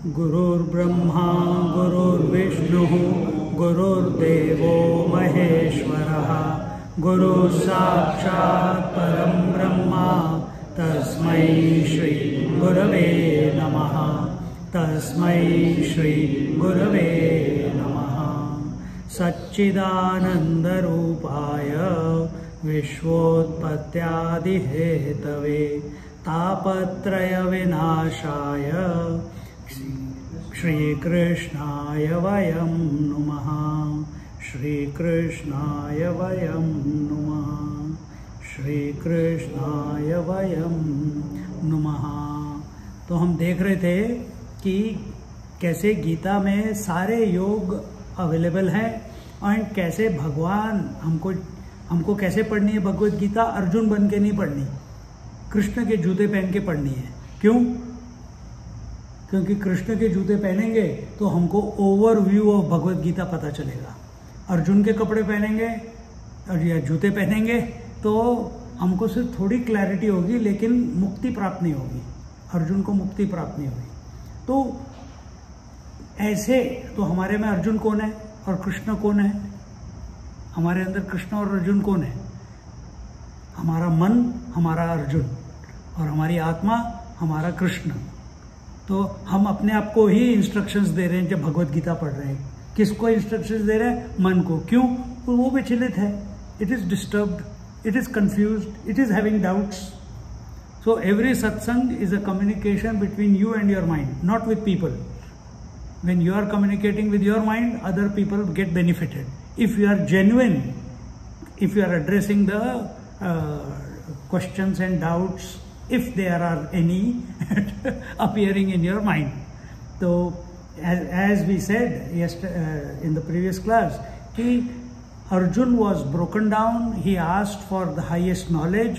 गुरुर्ब्रह्मा गुरुर्विष्णुः गुरुर्देवो महेश्वरः गुरुः साक्षात् परं ब्रह्मा तस्मै श्री गुरवे नमः। तस्मै श्री गुरवे नमः। सच्चिदानन्दरूपाय विश्वोत्पत्त्यादिहेतवे तापत्रयविनाशाय श्रीकृष्णाय वयं नुमः। श्रीकृष्णाय वयं नुमः। श्रीकृष्णाय वयं नुमः। तो हम देख रहे थे कि कैसे गीता में सारे योग अवेलेबल हैं और कैसे भगवान हमको कैसे पढ़नी है भगवत गीता। अर्जुन बन के नहीं पढ़नी, कृष्ण के जूते पहन के पढ़नी है। क्यों? क्योंकि कृष्ण के जूते पहनेंगे तो हमको ओवरव्यू ऑफ भगवत गीता पता चलेगा। अर्जुन के कपड़े पहनेंगे और या जूते पहनेंगे तो हमको सिर्फ थोड़ी क्लैरिटी होगी, लेकिन मुक्ति प्राप्त नहीं होगी। अर्जुन को मुक्ति प्राप्त नहीं होगी। तो ऐसे तो हमारे में अर्जुन कौन है और कृष्ण कौन है? हमारे अंदर कृष्ण और अर्जुन कौन है? हमारा मन हमारा अर्जुन और हमारी आत्मा हमारा कृष्ण। तो हम अपने आप को ही इंस्ट्रक्शंस दे रहे हैं जब भगवत गीता पढ़ रहे हैं। किसको इंस्ट्रक्शंस दे रहे हैं? मन को। क्यों? तो वो विचलित है, it is disturbed, it is confused, it is having doubts. So every satsang is a communication between you and your mind, not with people. When you are communicating with your mind, other people get benefited. If you are genuine, if you are addressing the questions and doubts, if there are any appearing in your mind. So, as we said in the previous class, Arjun was broken down. He asked for the highest knowledge,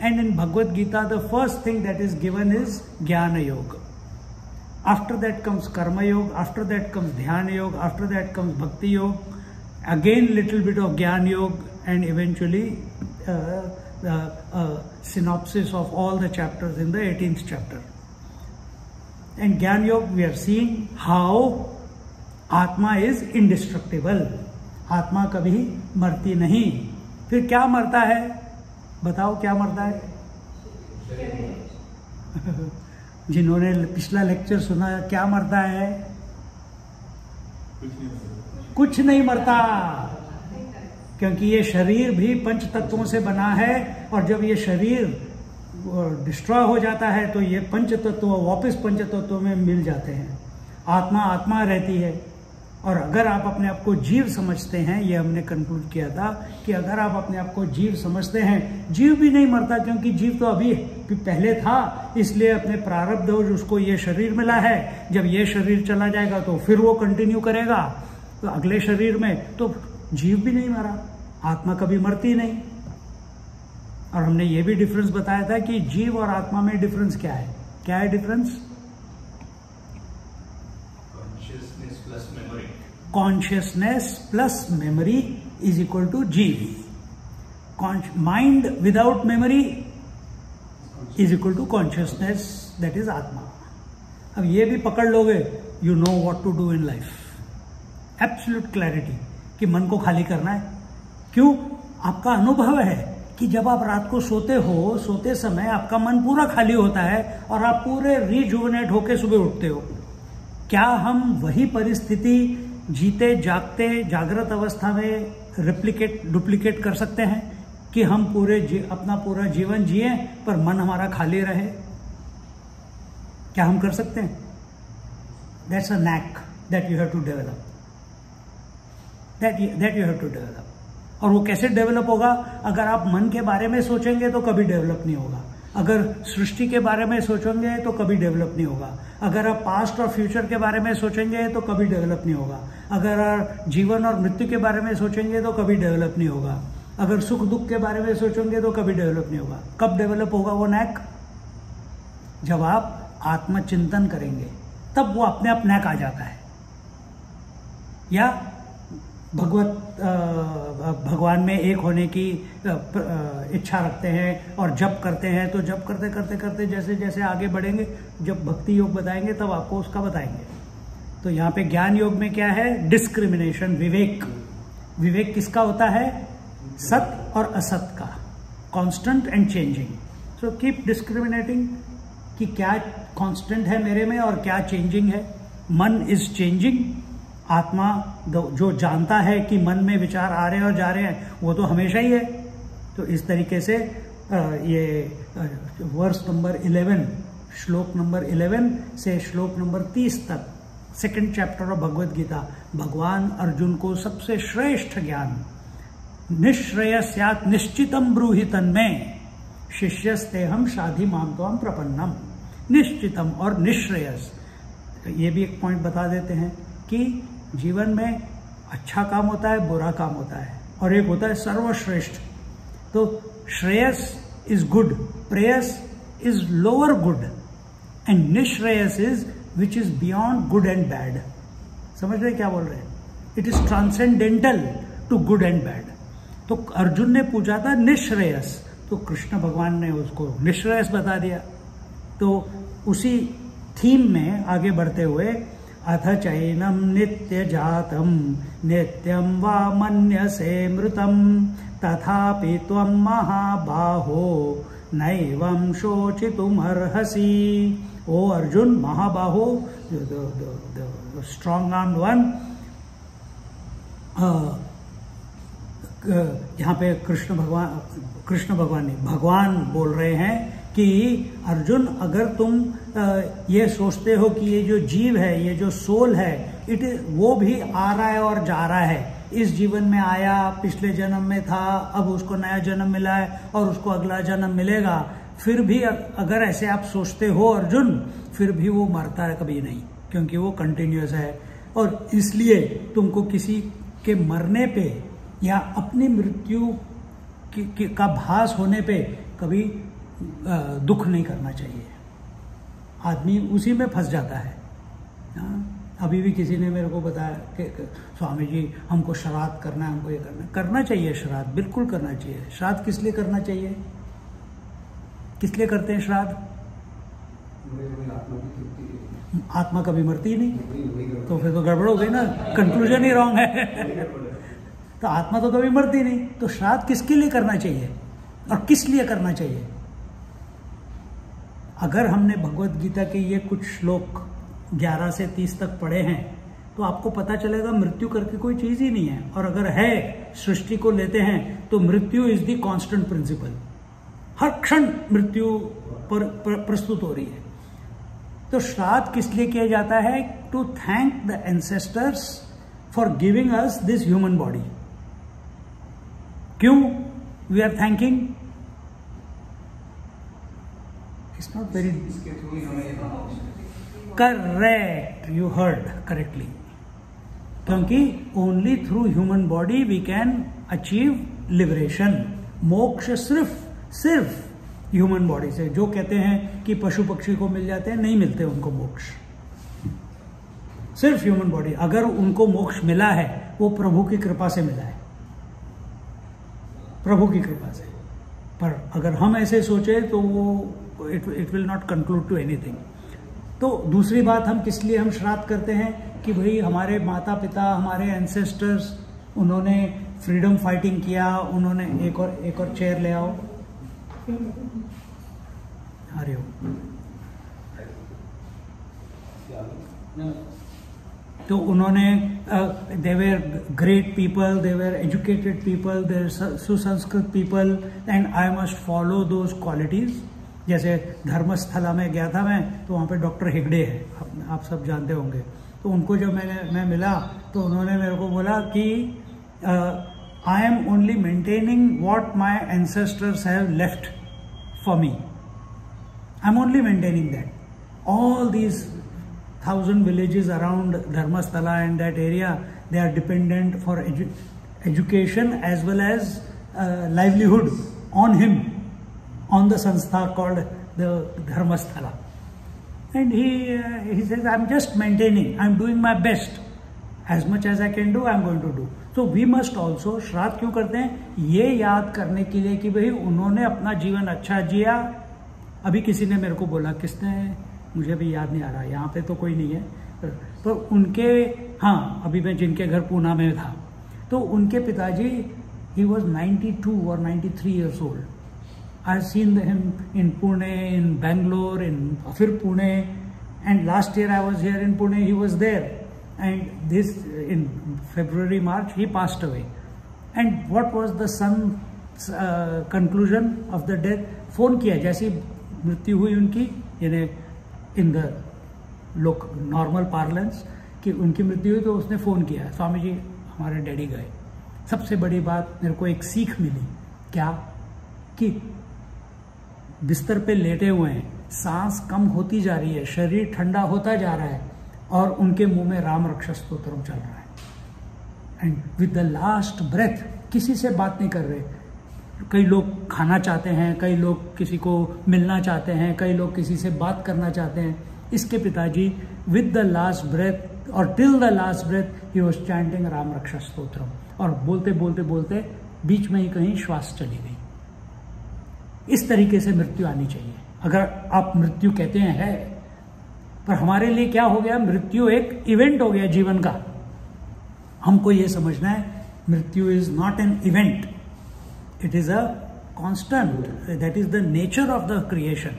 and in Bhagavad Gita, the first thing that is given is Jnana Yoga. After that comes Karma Yoga, after that comes Dhyana Yoga, after that comes Bhakti Yoga, again little bit of Jnana Yoga, and eventually the synopsis of all the chapters in the 18th chapter. And Jnana Yoga, we are seeing how Atma is indestructible. आत्मा कभी मरती नहीं। फिर क्या मरता है? बताओ क्या मरता है? जिन्होंने पिछला लेक्चर सुना, क्या मरता है? कुछ नहीं मरता, क्योंकि ये शरीर भी पंच तत्वों से बना है और जब ये शरीर डिस्ट्रॉय हो जाता है तो ये पंच तत्व वापस पंच तत्वों में मिल जाते हैं। आत्मा आत्मा रहती है। और अगर आप अपने आप को जीव समझते हैं, ये हमने कंक्लूड किया था कि अगर आप अपने आप को जीव समझते हैं, जीव भी नहीं मरता, क्योंकि जीव तो अभी पहले था, इसलिए अपने प्रारब्ध उसको ये शरीर मिला है। जब ये शरीर चला जाएगा तो फिर वो कंटिन्यू करेगा तो अगले शरीर में, तो जीव भी नहीं मरा, आत्मा कभी मरती नहीं। और हमने ये भी डिफरेंस बताया था कि जीव और आत्मा में डिफरेंस क्या है। क्या है difference? Consciousness plus memory is equal to जीव। Mind without memory is equal to consciousness, that is आत्मा। अब ये भी पकड़ लोगे, you know what to do in life, absolute clarity कि मन को खाली करना है। क्यों? आपका अनुभव है कि जब आप रात को सोते हो, सोते समय आपका मन पूरा खाली होता है और आप पूरे रिजुवनेट होके सुबह उठते हो। क्या हम वही परिस्थिति जीते जागते जागृत अवस्था में डुप्लीकेट कर सकते हैं कि हम अपना पूरा जीवन जिए पर मन हमारा खाली रहे? क्या हम कर सकते हैं? That's a knack that you have to develop, that you have to develop. और वो कैसे डेवलप होगा? अगर आप मन के बारे में सोचेंगे तो कभी डेवलप नहीं होगा। अगर सृष्टि के बारे में सोचेंगे तो कभी डेवलप नहीं होगा। अगर आप पास्ट और फ्यूचर के बारे में सोचेंगे तो कभी डेवलप नहीं होगा। अगर आप जीवन और मृत्यु के बारे में सोचेंगे तो कभी डेवलप नहीं होगा। अगर सुख दुख के बारे में सोचेंगे तो कभी डेवलप नहीं होगा। कब डेवलप होगा वो नैक? जब आप आत्मचिंतन करेंगे, तब वो अपने आप नैक आ जाता है। या भगवान में एक होने की इच्छा रखते हैं और जप करते हैं, तो जप करते करते करते जैसे जैसे आगे बढ़ेंगे, जब भक्ति योग बताएंगे तब आपको उसका बताएंगे। तो यहाँ पे ज्ञान योग में क्या है? डिस्क्रिमिनेशन, विवेक। विवेक किसका होता है? सत और असत का, constant and changing. So keep discriminating कि क्या कांस्टेंट है मेरे में और क्या चेंजिंग है। मन इज चेंजिंग। आत्मा जो जानता है कि मन में विचार आ रहे हैं और जा रहे हैं, वो तो हमेशा ही है। तो इस तरीके से ये वर्स नंबर 11, श्लोक नंबर 11 से श्लोक नंबर 30 तक, second chapter of Bhagavad Gita, भगवान अर्जुन को सबसे श्रेष्ठ ज्ञान, निश्रेयस्यात् निश्चितम ब्रूहि तन्मे शिष्यस्तेहम शाधि माम त्वाम प्रपन्नम। निश्चितम और निश्रेयस, ये भी एक पॉइंट बता देते हैं कि जीवन में अच्छा काम होता है, बुरा काम होता है, और एक होता है सर्वश्रेष्ठ। तो shreyas is good, preyas is lower good, and nishreyas is which is beyond good and bad. समझ रहे क्या बोल रहे हैं? It is transcendental to good and bad. तो अर्जुन ने पूछा था निश्रेयस, तो कृष्ण भगवान ने उसको निश्रेयस बता दिया। तो उसी थीम में आगे बढ़ते हुए, अथ चैनम नित्य जातम नित्यम वा मन्यसे मृतम तथापि त्वं महाबाहो नैवं शोचितुमर्हसि। ओ अर्जुन, महाबाहो, स्ट्रॉन्ग आर्म्ड वन, यहाँ पे कृष्ण भगवान बोल रहे हैं कि अर्जुन, अगर तुम ये सोचते हो कि ये जो जीव है, ये जो सोल है, वो भी आ रहा है और जा रहा है, इस जीवन में आया, पिछले जन्म में था, अब उसको नया जन्म मिला है और उसको अगला जन्म मिलेगा, फिर भी अगर ऐसे आप सोचते हो अर्जुन, फिर भी वो मरता है कभी नहीं, क्योंकि वो कंटिन्यूअस है। और इसलिए तुमको किसी के मरने पे या अपनी मृत्यु का भास होने पे कभी दुख नहीं करना चाहिए। आदमी उसी में फंस जाता है। अभी भी किसी ने मेरे को बताया कि स्वामी जी, हमको श्राद्ध करना है, हमको ये करना चाहिए। श्राद्ध बिल्कुल करना चाहिए। श्राद्ध किस लिए करना चाहिए? किस लिए करते हैं श्राद्ध? आत्मा कभी मरती ही नहीं, तो फिर तो गड़बड़ हो गई ना, कंक्लूजन ही रॉन्ग है। तो आत्मा तो कभी मरती नहीं, तो श्राद्ध किसके लिए करना चाहिए और किस लिए करना चाहिए? अगर हमने भगवद गीता के ये कुछ श्लोक 11 से 30 तक पढ़े हैं, तो आपको पता चलेगा मृत्यु करके कोई चीज ही नहीं है। और अगर है, सृष्टि को लेते हैं तो मृत्यु इज द कांस्टेंट प्रिंसिपल। हर क्षण मृत्यु पर प्रस्तुत हो रही है। तो श्राद्ध किस लिए किया जाता है? To thank the ancestors for giving us this human body. क्यों we are thanking? It's not very correct, you heard correctly, क्योंकि only through human body we can achieve liberation. मोक्ष सिर्फ ह्यूमन बॉडी से। जो कहते हैं कि पशु पक्षी को मिल जाते हैं, नहीं मिलते उनको मोक्ष, सिर्फ ह्यूमन बॉडी। अगर उनको मोक्ष मिला है, वो प्रभु की कृपा से मिला है, प्रभु की कृपा से। पर अगर हम ऐसे सोचे तो वो it will not conclude to anything. तो दूसरी बात, हम किस लिए हम श्राद्ध करते हैं कि भाई हमारे माता पिता, हमारे एंसेस्टर्स, उन्होंने फ्रीडम फाइटिंग किया, उन्होंने एक और चेयर ले आओ, अरे हो, तो उन्होंने they were great people, they were educated people, they सुसंस्कृत people, and I must follow those qualities. जैसे धर्मस्थला में गया था मैं, तो वहाँ पे डॉक्टर हेगड़े है, आप सब जानते होंगे। तो उनको जब मैं मिला, तो उन्होंने मेरे को बोला कि I am only maintaining what my ancestors have left for me. I am only maintaining that. All these 1000 villages around Dharmasthala and that area, they are dependent for education as well as livelihood on him, on the sanstha called the Dharmasthala. And he says, I'm just maintaining, I'm doing my best. As much as I can do, I'm going to do. तो we must also, श्राद्ध क्यों करते हैं? ये याद करने के लिए कि भाई उन्होंने अपना जीवन अच्छा जिया। अभी किसी ने मेरे को बोला, किसने, मुझे भी याद नहीं आ रहा, यहाँ पे तो कोई नहीं है, पर उनके, हाँ अभी मैं जिनके घर पूना में था, तो उनके पिताजी, ही वॉज 92 और 93 years old. I seen him in Pune, in Bangalore, in फिर Pune, and last year I was here in Pune, he was there, and this in February, March he passed away. And what was the son's conclusion of the death? Phone किया जैसी मृत्यु हुई उनकी, यानी in the normal parlance कि उनकी मृत्यु हुई, तो उसने फोन किया, स्वामी जी हमारे डैडी गए। सबसे बड़ी बात मेरे को एक सीख मिली, क्या कि बिस्तर पे लेटे हुए हैं, सांस कम होती जा रही है, शरीर ठंडा होता जा रहा है, और उनके मुंह में राम रक्षा स्तोत्रम चल रहा है, and with the last breath किसी से बात नहीं कर रहे। कई लोग खाना चाहते हैं, कई लोग किसी को मिलना चाहते हैं, कई लोग किसी से बात करना चाहते हैं। इसके पिताजी विद द लास्ट ब्रेथ और till the last breath he was chanting Ram Raksha Stotram, और बोलते बोलते बोलते बीच में ही कहीं श्वास चली गई। इस तरीके से मृत्यु आनी चाहिए। अगर आप मृत्यु कहते हैं है, पर हमारे लिए क्या हो गया, मृत्यु एक इवेंट हो गया जीवन का। हमको ये समझना है, मृत्यु is not an event, it is a constant, that is the nature of the creation.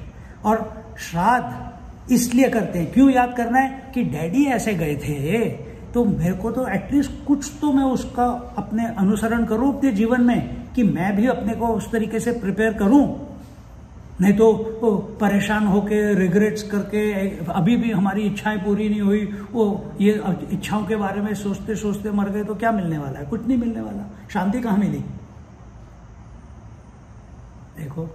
और श्राद्ध इसलिए करते हैं, क्यों याद करना है कि डैडी ऐसे गए थे, तो मेरे को तो एटलीस्ट कुछ तो मैं उसका अपने अनुसरण करूं अपने जीवन में, कि मैं भी अपने को उस तरीके से प्रिपेयर करूं। नहीं तो परेशान होके रिग्रेट्स करके, अभी भी हमारी इच्छाएं पूरी नहीं हुई, वो ये इच्छाओं के बारे में सोचते सोचते मर गए, तो क्या मिलने वाला है? कुछ नहीं मिलने वाला। शांति कहाँ मिली? देखो,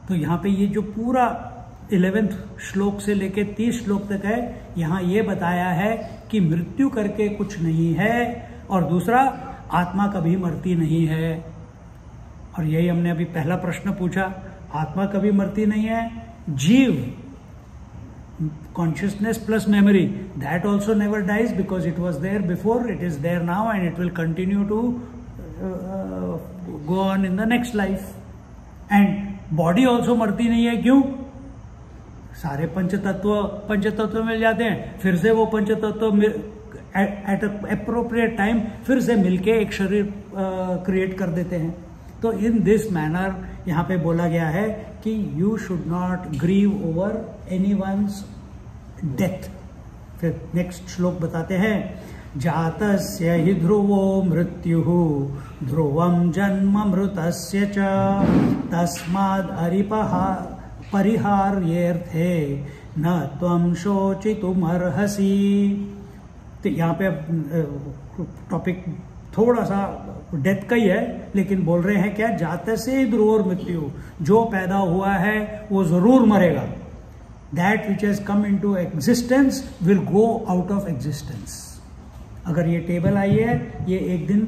तो यहाँ पे ये जो पूरा 11वें श्लोक से लेके 30 श्लोक तक है, यहाँ ये बताया है कि मृत्यु करके कुछ नहीं है, और दूसरा आत्मा कभी मरती नहीं है। और यही हमने अभी पहला प्रश्न पूछा, आत्मा कभी मरती नहीं है। जीव, consciousness plus memory, that also never dies because it was there before, it is there now, and it will continue to go on in the next life. And body also मरती नहीं है, क्यों? सारे पंचतत्व मिल जाते हैं, फिर से वो पंचतत्व एट अप्रोप्रिएट टाइम फिर से मिलके एक शरीर क्रिएट कर देते हैं। तो इन दिस मैनर यहाँ पे बोला गया है कि you should not grieve over anyone's death. फिर नेक्स्ट श्लोक बताते हैं, जातस्य हि ध्रुवो मृत्युः ध्रुवं जन्म मृतस्य च तस्माद् परिहार्येऽर्थे न त्वं शोचितुमर्हसि। तो यहाँ पे टॉपिक थोड़ा सा डेथ का ही है, लेकिन बोल रहे हैं क्या, जाते से ध्रुव मृत्यु, जो पैदा हुआ है वो जरूर मरेगा। That which has come in to existence will go out of existence. अगर ये टेबल आई है, ये एक दिन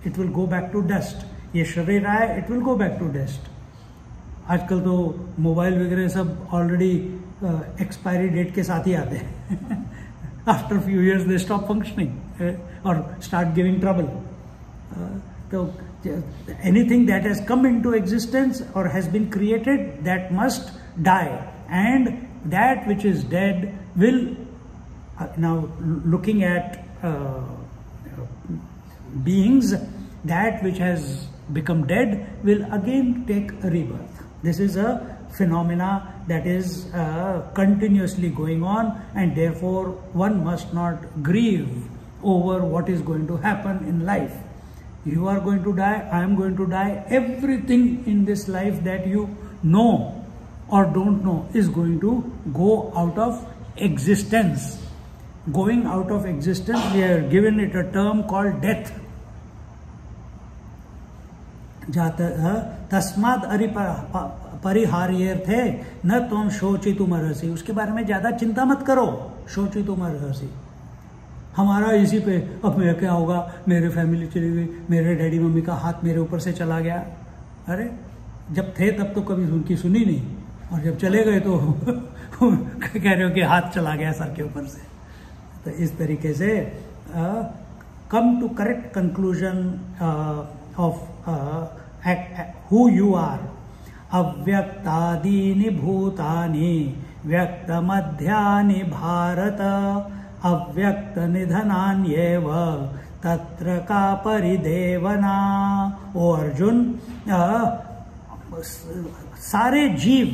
it will go back to dust. ये शरीर आया, it will go back to dust. आजकल तो मोबाइल वगैरह सब ऑलरेडी एक्सपायरी डेट के साथ ही आते हैं। After a few years they stop functioning or start giving trouble. So anything that has come into existence or has been created, that must die, and that which is dead will now looking at beings, that which has become dead will again take a rebirth. This is a phenomena that is continuously going on, and therefore one must not grieve over what is going to happen in life. You are going to die, I am going to die. Everything in this life that you know or don't know is going to go out of existence. Going out of existence, we have given it a term called death. तस्माद परिहार्यर्थे न त्वं शोचितुमर्हसि। उसके बारे में ज्यादा चिंता मत करो, शोचितुमर्हसि। हमारा इसी पे अब मेरा क्या होगा, मेरे फैमिली चली गई, मेरे डैडी मम्मी का हाथ मेरे ऊपर से चला गया। अरे जब थे तब तो कभी उनकी सुनी नहीं, और जब चले गए तो कह रहे हो कि हाथ चला गया सर के ऊपर से। तो इस तरीके से come to correct conclusion of who you are. अव्यक्तादीनि भूतानि व्यक्तमध्यानि भारत अव्यक्तनिधनान्येव तत्र का परिदेवना. ओ अर्जुन, सारे जीव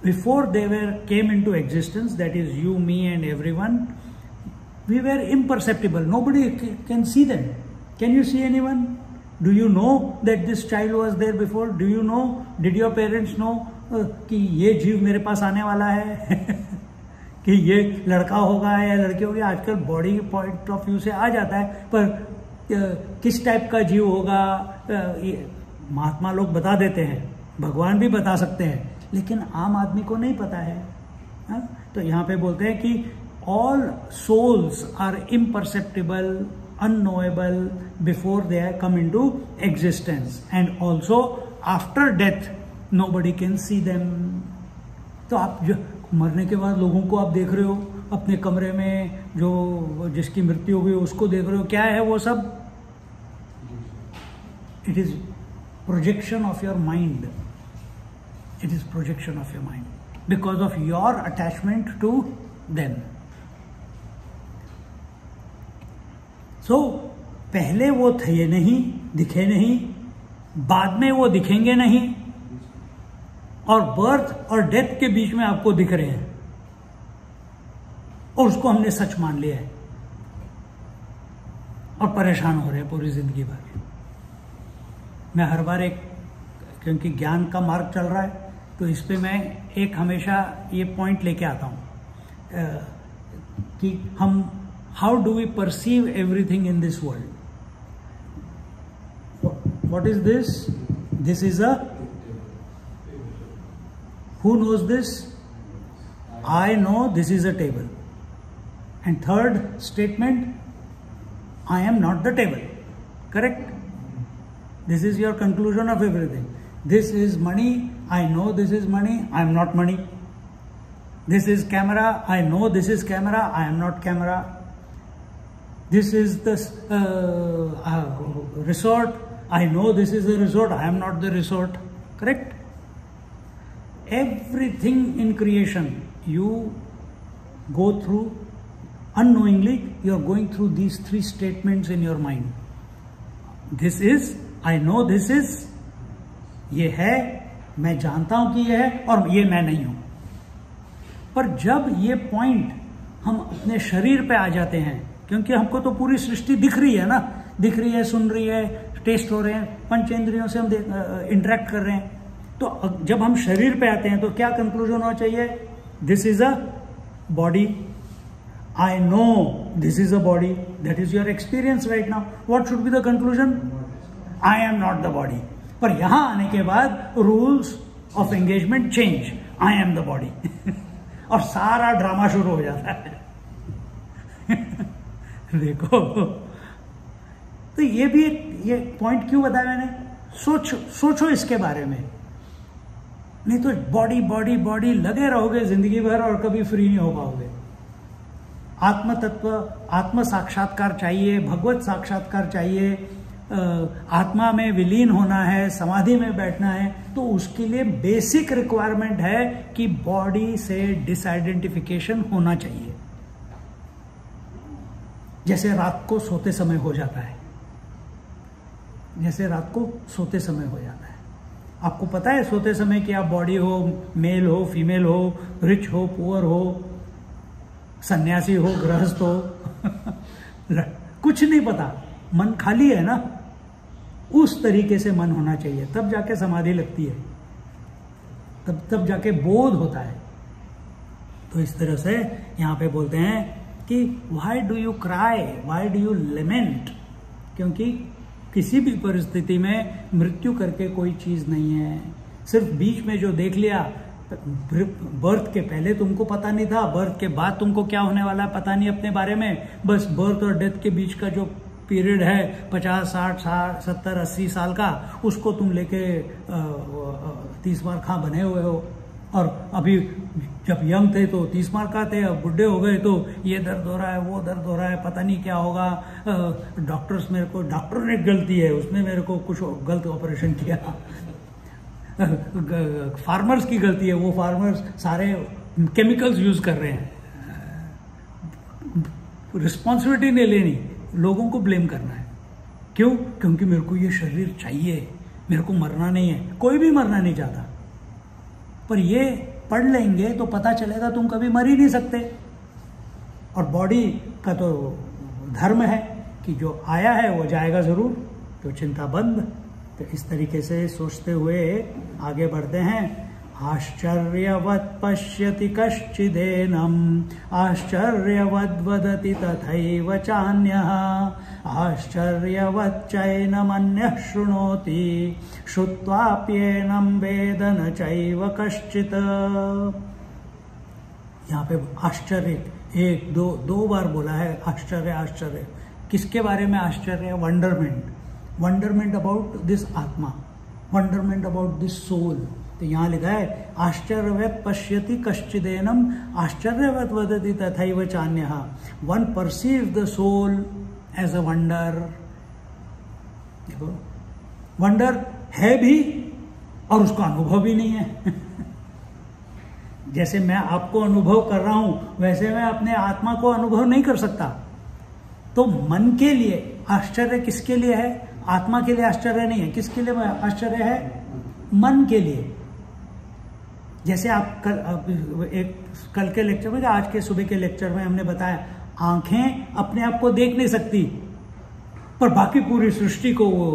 before they came into existence, that is you, me and everyone, we were imperceptible. Nobody can see them. Can you see anyone? Do you know that this child was there before? Do you know? Did your parents know कि ये जीव मेरे पास आने वाला है कि ये लड़का होगा या लड़की होगी? आजकल बॉडी पॉइंट ऑफ व्यू से आ जाता है, पर किस टाइप का जीव होगा महात्मा लोग बता देते हैं, भगवान भी बता सकते हैं, लेकिन आम आदमी को नहीं पता है. तो यहाँ पे बोलते हैं कि all souls are imperceptible, unknowable before they come into existence, and also after death nobody can see them. तो आप जो मरने के बाद लोगों को आप देख रहे हो अपने कमरे में, जो जिसकी मृत्यु हुई उसको देख रहे हो, क्या है वो सब? It is projection of your mind. It is projection of your mind because of your attachment to them. So, पहले वो थे नहीं, दिखे नहीं, बाद में वो दिखेंगे नहीं, और बर्थ और डेथ के बीच में आपको दिख रहे हैं, और उसको हमने सच मान लिया है और परेशान हो रहे हैं पूरी जिंदगी भर. मैं हर बार क्योंकि ज्ञान का मार्ग चल रहा है, तो इस पे मैं एक हमेशा ये पॉइंट लेके आता हूं कि हम how do we perceive everything in this world. What is this? This is a, who knows this? I know this is a table. And third statement, I am not the table. Correct? This is your conclusion of everything. This is money. I know this is money. I am not money. This is camera. I know this is camera. I am not camera. This is the resort. I know this is the resort. I am not the resort. Correct? Everything in creation you go through unknowingly. You are going through these three statements in your mind. This is, I know this is, ये है, मैं जानता हूं कि ये है, और ये मैं नहीं हूं. पर जब ये पॉइंट हम अपने शरीर पे आ जाते हैं, क्योंकि हमको तो पूरी सृष्टि दिख रही है ना, दिख रही है, सुन रही है, टेस्ट हो रहे हैं, पंचेंद्रियों से हम इंटरेक्ट कर रहे हैं, तो जब हम शरीर पे आते हैं तो क्या कंक्लूजन होना चाहिए? This is a body. I know this is a body. That is your experience right now. What should be the conclusion? I am not the body. पर यहां आने के बाद rules of engagement change. I am the body. और सारा drama शुरू हो जाता है. देखो, तो ये भी ये पॉइंट क्यों बताया मैंने? सोचो इसके बारे में. नहीं तो बॉडी बॉडी बॉडी लगे रहोगे जिंदगी भर और कभी फ्री नहीं हो पाओगे. आत्म तत्व, आत्म साक्षात्कार चाहिए, भगवत साक्षात्कार चाहिए, आत्मा में विलीन होना है, समाधि में बैठना है, तो उसके लिए बेसिक रिक्वायरमेंट है कि बॉडी से डिसआइडेंटिफिकेशन होना चाहिए. जैसे रात को सोते समय हो जाता है, जैसे रात को सोते समय हो जाता है. आपको पता है सोते समय कि आप बॉडी हो, मेल हो, फीमेल हो, रिच हो, पुअर हो, सन्यासी हो, गृहस्थ हो, कुछ नहीं पता, मन खाली है ना. उस तरीके से मन होना चाहिए, तब जाके समाधि लगती है, तब जाके बोध होता है. तो इस तरह से यहां पे बोलते हैं कि why do you cry, why do you lament? क्योंकि किसी भी परिस्थिति में मृत्यु करके कोई चीज नहीं है. सिर्फ बीच में जो देख लिया, बर्थ के पहले तुमको पता नहीं था, बर्थ के बाद तुमको क्या होने वाला है पता नहीं अपने बारे में. बस बर्थ और डेथ के बीच का जो पीरियड है 50, 60, 70, 80 साल का, उसको तुम लेके 30 बार खा बने हुए हो. और अभी जब यंग थे तो 30 मार्क का थे, अब बुढ़े हो गए तो ये दर्द हो रहा है, वो दर्द हो रहा है, पता नहीं क्या होगा। डॉक्टर ने गलती है, उसने मेरे को कुछ गलत ऑपरेशन किया। फार्मर्स की गलती है, वो फार्मर्स सारे केमिकल्स यूज कर रहे हैं। रिस्पॉन्सिबिलिटी नहीं लेनी, लोगों को ब्लेम करना है। क्यों? क्योंकि मेरे को ये शरीर चाहिए, मेरे को मरना नहीं है। कोई भी मरना नहीं चाहता, पर ये पढ़ लेंगे तो पता चलेगा तुम कभी मर ही नहीं सकते। और बॉडी का तो धर्म है कि जो आया है वो जाएगा जरूर, तो चिंता बंद। तो इस तरीके से सोचते हुए आगे बढ़ते हैं। आश्चर्यवत् पश्यति कश्चिदेनम् आश्चर्यवद् वदति तथैव चान्यः आश्चर्यवत् चैनमन्यः शृणोति श्रुत्वाप्येनं वेद न चैव कश्चित्। यहाँ पे आश्चर्य एक दो बार बोला है। आश्चर्य आश्चर्य किसके बारे में? आश्चर्य वंडरमेंट अबाउट दिस आत्मा, वंडरमेंट अबाउट दिस सोल। तो यहाँ लिखा है आश्चर्यवत् पश्यति कश्चिदेनम् आश्चर्यवत् वदति तथैव चान्यः। One perceive the soul as a wonder. देखो, वंडर है भी और उसका अनुभव भी नहीं है। जैसे मैं आपको अनुभव कर रहा हूं, वैसे मैं अपने आत्मा को अनुभव नहीं कर सकता। तो मन के लिए आश्चर्य किसके लिए है? आत्मा के लिए आश्चर्य नहीं है। किसके लिए आश्चर्य है? मन के लिए। जैसे आप कल के लेक्चर में, आज के सुबह के लेक्चर में हमने बताया, आंखें अपने आप को देख नहीं सकती, पर बाकी पूरी सृष्टि को वो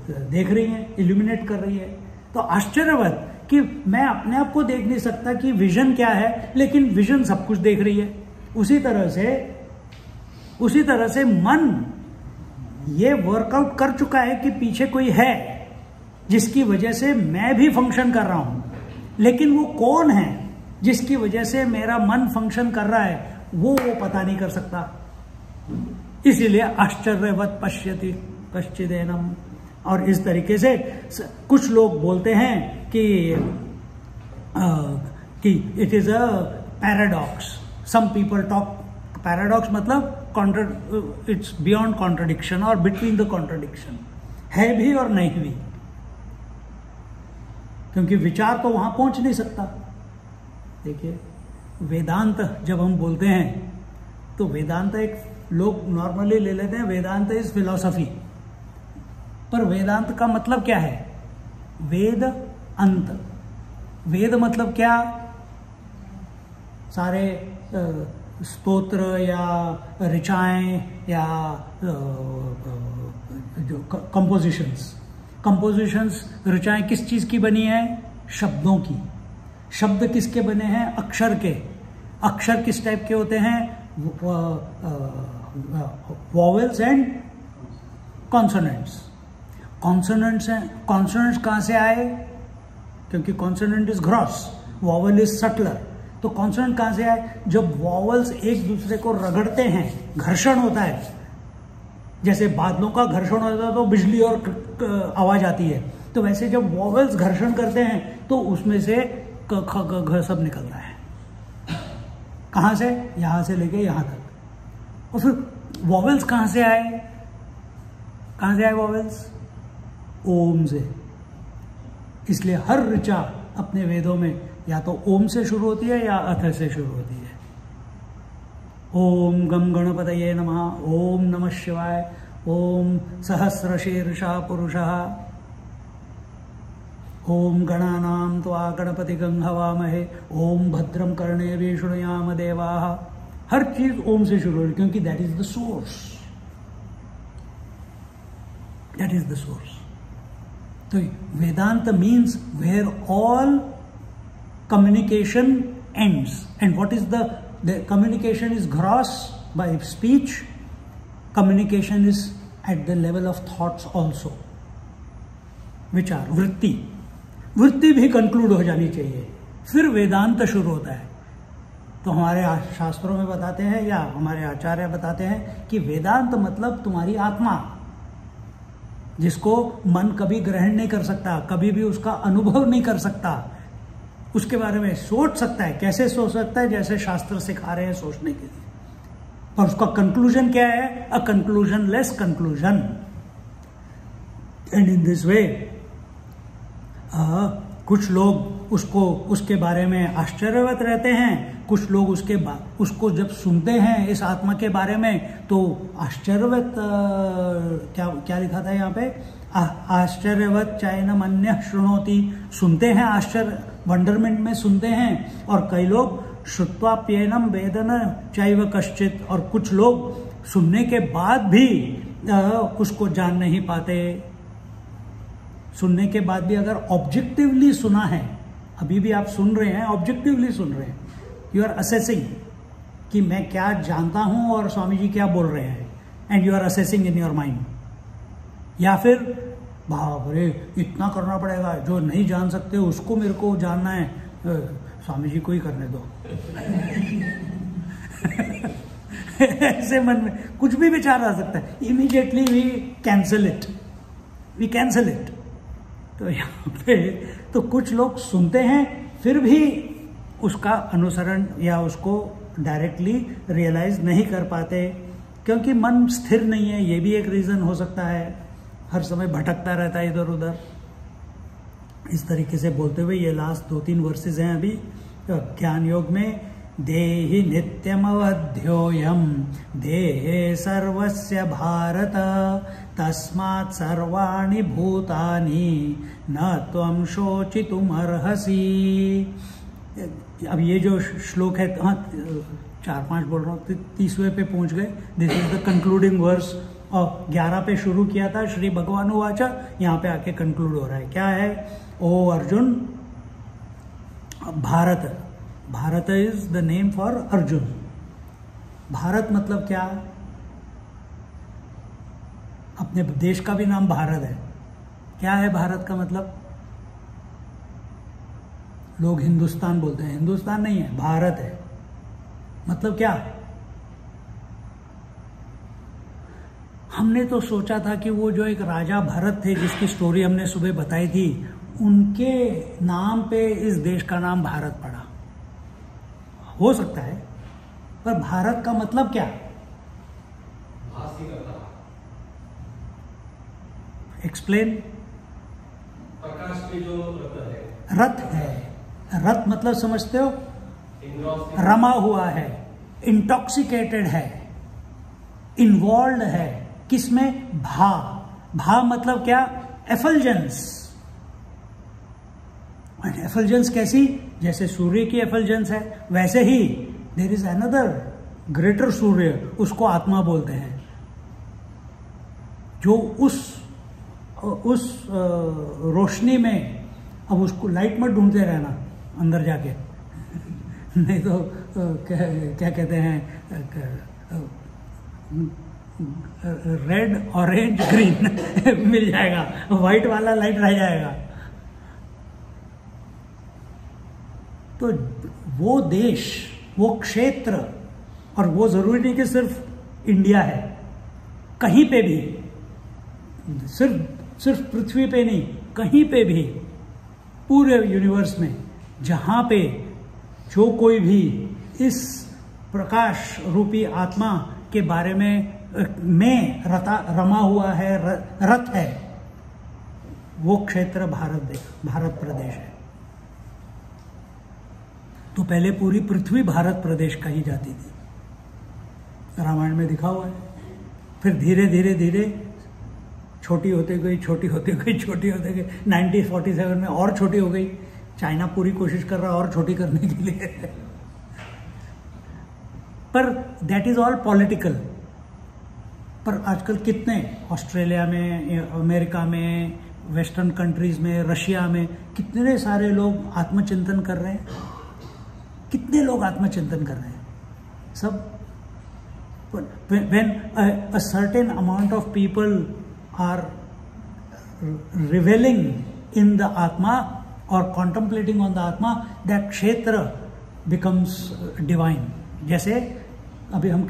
देख रही है, इल्यूमिनेट कर रही है। तो आश्चर्यवत कि मैं अपने आप को देख नहीं सकता कि विजन क्या है, लेकिन विजन सब कुछ देख रही है। उसी तरह से मन ये वर्कआउट कर चुका है कि पीछे कोई है जिसकी वजह से मैं भी फंक्शन कर रहा हूं, लेकिन वो कौन है जिसकी वजह से मेरा मन फंक्शन कर रहा है, वो पता नहीं कर सकता। इसीलिए आश्चर्यवत् पश्यति कश्चिदेनम्। और इस तरीके से कुछ लोग बोलते हैं कि it is a paradox. Some people talk paradox मतलब इट्स बियॉन्ड कॉन्ट्रडिक्शन और बिटवीन द कॉन्ट्रडिक्शन, है भी और नहीं भी, क्योंकि विचार तो वहां पहुंच नहीं सकता। देखिए, वेदांत जब हम बोलते हैं तो वेदांत एक लोग नॉर्मली ले लेते हैं, वेदांत इज फिलॉसफी। पर वेदांत का मतलब क्या है? वेद अंत। वेद मतलब क्या? सारे स्तोत्र या ऋचाएं या जो कंपोजिशंस ऋचाएं किस चीज की बनी है? शब्दों की। शब्द किसके बने हैं? अक्षर के। अक्षर किस टाइप के होते हैं? Vowels and consonants. कॉन्सोनेंट्स कहां से आए? क्योंकि consonant is gross, vowel is subtler. तो कॉन्सोनेंट कहां से आए? जब वॉवेल्स एक दूसरे को रगड़ते हैं, घर्षण होता है। जैसे बादलों का घर्षण होता है तो बिजली और आवाज आती है, तो वैसे जब वॉवेल्स घर्षण करते हैं तो उसमें से सब निकल रहा है। कहां से? यहां से लेके यहां तक। और फिर वॉवेल्स कहां से आए? कहां से आए वॉवेल्स? ओम से। इसलिए हर ऋचा अपने वेदों में या तो ओम से शुरू होती है या अथ से शुरू होती है। ओम गम गणपतये नमः, ओम नमः शिवाय, ओम सहस्रशीर्षः पुरुषः, ओम गणानां त्वा गणपतिगं हवामहे, ओम भद्रं कर्णेभिः शृणुयाम देवाः। हर चीज ओम से शुरू होती है, क्योंकि that is the source. That is the source. तो Vedanta means where all communication ends. And what is the communication is gross by speech. Communication is at the level of thoughts also, which are वृत्ति। वृत्ति भी conclude हो जानी चाहिए, फिर वेदांत शुरू होता है। तो हमारे शास्त्रों में बताते हैं या हमारे आचार्य बताते हैं कि वेदांत मतलब तुम्हारी आत्मा, जिसको मन कभी ग्रहण नहीं कर सकता, कभी भी उसका अनुभव नहीं कर सकता। उसके बारे में सोच सकता है। कैसे सोच सकता है? जैसे शास्त्र सिखा रहे हैं सोचने के लिए। पर उसका कंक्लूजन क्या है? A conclusion less conclusion. And in this way कुछ लोग उसके बारे में आश्चर्यवत रहते हैं, कुछ लोग उसको जब सुनते हैं इस आत्मा के बारे में तो आश्चर्यवत, क्या लिखा था यहाँ पे? आश्चर्यवत चैनम अन्य शृणोति, सुनते हैं, आश्चर्य वंडरमेंट में सुनते हैं। और कई लोग श्रुत्वाप्येनम वेदन चैव कश्चित, और कुछ लोग सुनने के बाद भी उसको जान नहीं पाते। सुनने के बाद भी अगर ऑब्जेक्टिवली सुना है, अभी भी आप सुन रहे हैं, ऑब्जेक्टिवली सुन रहे हैं, यू आर असेसिंग कि मैं क्या जानता हूं और स्वामी जी क्या बोल रहे हैं, and you are assessing in your mind. या फिर बाप रे इतना करना पड़ेगा, जो नहीं जान सकते उसको मेरे को जानना है, स्वामी जी को ही करने दो। ऐसे मन में कुछ भी विचार आ सकता है, इमीडिएटली वी कैंसिल इट। तो यहाँ पे तो कुछ लोग सुनते हैं फिर भी उसका अनुसरण या उसको डायरेक्टली रियलाइज नहीं कर पाते, क्योंकि मन स्थिर नहीं है। ये भी एक रीजन हो सकता है, हर समय भटकता रहता है इधर उधर। इस तरीके से बोलते हुए ये लास्ट 2-3 वर्सेस हैं अभी ज्ञान योग में। देहि नित्यमवध्योयम देहे सर्वस्य भारत तस्मात् सर्वाणि भूतानि न त्वं शोचितुमर्हसि। अब ये जो श्लोक है, हाँ 4-5 बोल रहा हूँ, 30वें पे पहुंच गए। This is the concluding verse. और 11 पे शुरू किया था श्री भगवान वाचा, यहाँ पे आके कंक्लूड हो रहा है। क्या है? ओ Arjun, Bharat is the name for Arjun. Bharat मतलब क्या? अपने देश का भी नाम भारत है। क्या है भारत का मतलब? लोग हिंदुस्तान बोलते हैं, हिंदुस्तान नहीं है, भारत है। मतलब क्या? हमने तो सोचा था कि वो जो एक राजा भरत थे जिसकी स्टोरी हमने सुबह बताई थी, उनके नाम पे इस देश का नाम भारत पड़ा। हो सकता है, पर भारत का मतलब क्या? एक्सप्लेन। प्रकाश के जो रथ है। रथ मतलब समझते हो? रमा हुआ है, इंटॉक्सिकेटेड है, इन्वॉल्व है। किसमें? भा मतलब क्या? एफल्जेंस। एफल्जेंस कैसी? जैसे सूर्य की एफल्जेंस है, वैसे ही देयर इज अनदर ग्रेटर सूर्य, उसको आत्मा बोलते हैं, जो उस रोशनी में, अब उसको लाइट में ढूंढते रहना अंदर जाके, नहीं तो क्या कहते हैं, रेड ऑरेंज ग्रीन मिल जाएगा, व्हाइट वाला लाइट रह जाएगा। तो वो देश, वो क्षेत्र, और वो जरूरी नहीं कि सिर्फ इंडिया है, कहीं पे भी, सिर्फ पृथ्वी पे नहीं, कहीं पे भी पूरे यूनिवर्स में जहां पे जो कोई भी इस प्रकाश रूपी आत्मा के बारे में रमा हुआ है, रथ है, वो क्षेत्र भारत प्रदेश है। तो पहले पूरी पृथ्वी भारत प्रदेश कही जाती थी, रामायण में दिखा हुआ है। फिर धीरे धीरे धीरे छोटी होते गई 1947 में और छोटी हो गई। चाइना पूरी कोशिश कर रहा और छोटी करने के लिए पर दैट इज ऑल पॉलिटिकल। पर आजकल कितने, ऑस्ट्रेलिया में, अमेरिका में, वेस्टर्न कंट्रीज में, रशिया में, कितने सारे लोग आत्मचिंतन कर रहे हैं। कितने लोग आत्मचिंतन कर रहे हैं? सब when a certain amount of people are reveling in the Atma or contemplating on the Atma, that क्षेत्र becomes divine। जैसे अभी हम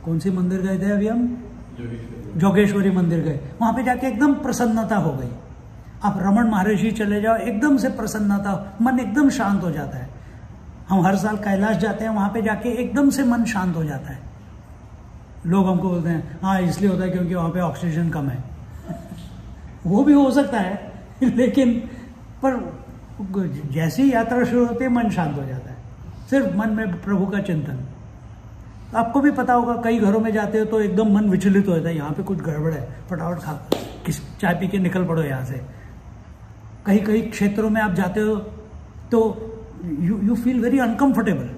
कौन सी मंदिर गए थे? अभी हम जोगेश्वरी मंदिर गए, वहां पे जाके एकदम प्रसन्नता हो गई। आप रमन महर्षि चले जाओ, एकदम से प्रसन्नता, मन एकदम शांत हो जाता है। हम हर साल कैलाश जाते हैं, वहां पे जाके एकदम से मन शांत हो जाता है। लोग हमको बोलते हैं हाँ इसलिए होता है क्योंकि वहां पे ऑक्सीजन कम है। वो भी हो सकता है, लेकिन पर जैसी यात्रा शुरू होती है मन शांत हो जाता है, सिर्फ मन में प्रभु का चिंतन। आपको भी पता होगा, कई घरों में जाते हो तो एकदम मन विचलित हो जाता है, यहाँ पे कुछ गड़बड़ है, फटाफट खा किस चाय पी के निकल पड़ो यहाँ से। कई कई क्षेत्रों में आप जाते हो तो you feel very uncomfortable,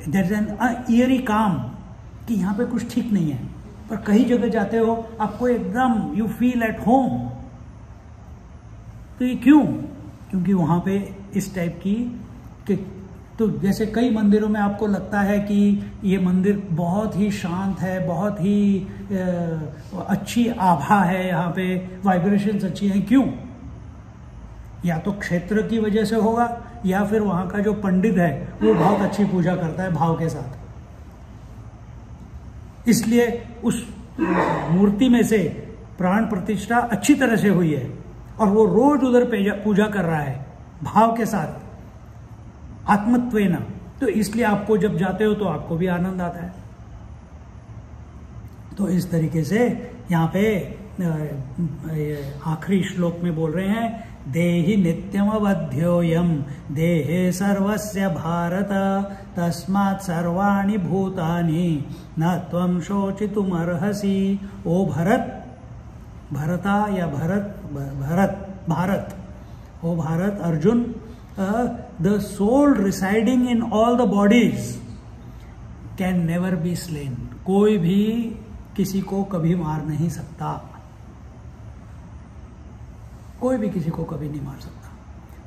there is an eerie calm कि यहाँ पे कुछ ठीक नहीं है। पर कई जगह जाते हो आपको एकदम यू फील एट होम। तो ये क्यों? क्योंकि वहां पे इस टाइप की कि तो जैसे कई मंदिरों में आपको लगता है कि ये मंदिर बहुत ही शांत है, बहुत ही अच्छी आभा है, यहाँ पे वाइब्रेशंस अच्छी हैं। क्यों? या तो क्षेत्र की वजह से होगा, या फिर वहां का जो पंडित है वो बहुत अच्छी पूजा करता है भाव के साथ, इसलिए उस मूर्ति में से प्राण प्रतिष्ठा अच्छी तरह से हुई है और वो रोज उधर पूजा कर रहा है भाव के साथ, आत्मत्वेन। तो इसलिए आपको जब जाते हो तो आपको भी आनंद आता है। तो इस तरीके से यहाँ पे आखिरी श्लोक में बोल रहे हैं, देहि नित्यम अवध्योयम देहे सर्वस्य भारत तस्मात् सर्वाणि भूतानि न त्वं शोचितुमर्हसि। ओ भरत, भरता या भारत, ओ Bharat, Arjun, the soul residing in all the bodies can never be slain। कोई भी किसी को कभी मार नहीं सकता, कोई भी किसी को कभी नहीं मार सकता,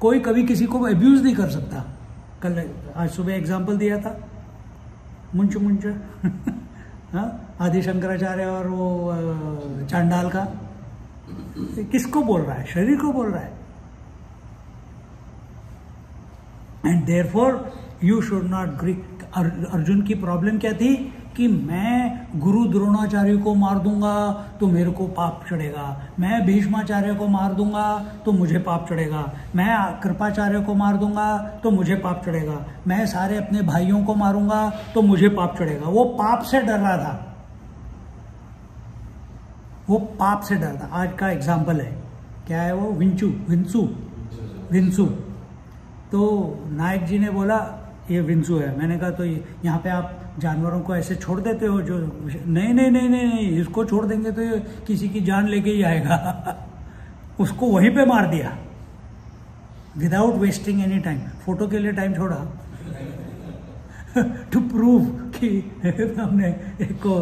कोई कभी किसी को अब्यूज नहीं कर सकता। कल आज सुबह एग्जाम्पल दिया था मुंच आदि शंकराचार्य और वो चांडाल का। किसको बोल रहा है? शरीर को बोल रहा है। And therefore you should not grieve. Arjun की प्रॉब्लम क्या थी कि मैं गुरु द्रोणाचार्य को मार दूंगा तो मेरे को पाप चढ़ेगा, मैं भीष्माचार्य को मार दूंगा तो मुझे पाप चढ़ेगा, मैं कृपाचार्य को मार दूंगा तो मुझे पाप चढ़ेगा, मैं सारे अपने भाइयों को मारूंगा तो मुझे पाप चढ़ेगा। वो पाप से डर रहा था, वो पाप से डर था। आज का एग्जाम्पल है, क्या है वो? विंसू। तो नायक जी ने बोला ये विंसू है। मैंने कहा तो यहाँ पे आप जानवरों को ऐसे छोड़ देते हो? जो नहीं, इसको छोड़ देंगे तो ये किसी की जान लेके ही आएगा। उसको वहीं पे मार दिया without wasting any time. Photo के लिए टाइम छोड़ा टू प्रूव कि हमने एक को,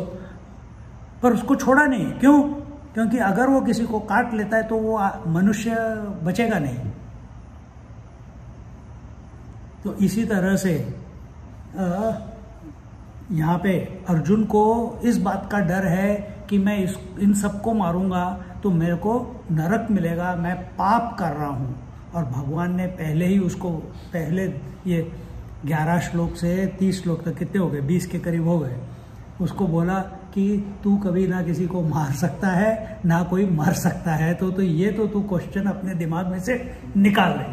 पर उसको छोड़ा नहीं। क्यों? क्योंकि अगर वो किसी को काट लेता है तो वो मनुष्य बचेगा नहीं। तो इसी तरह से यहाँ पे अर्जुन को इस बात का डर है कि मैं इन सबको मारूंगा तो मेरे को नरक मिलेगा, मैं पाप कर रहा हूँ। और भगवान ने पहले ही उसको, पहले ये 11 श्लोक से 30 श्लोक तक कितने हो गए? 20 के करीब हो गए। उसको बोला कि तू कभी ना किसी को मार सकता है ना कोई मर सकता है। तो ये तो तू क्वेश्चन अपने दिमाग में से निकाल ले,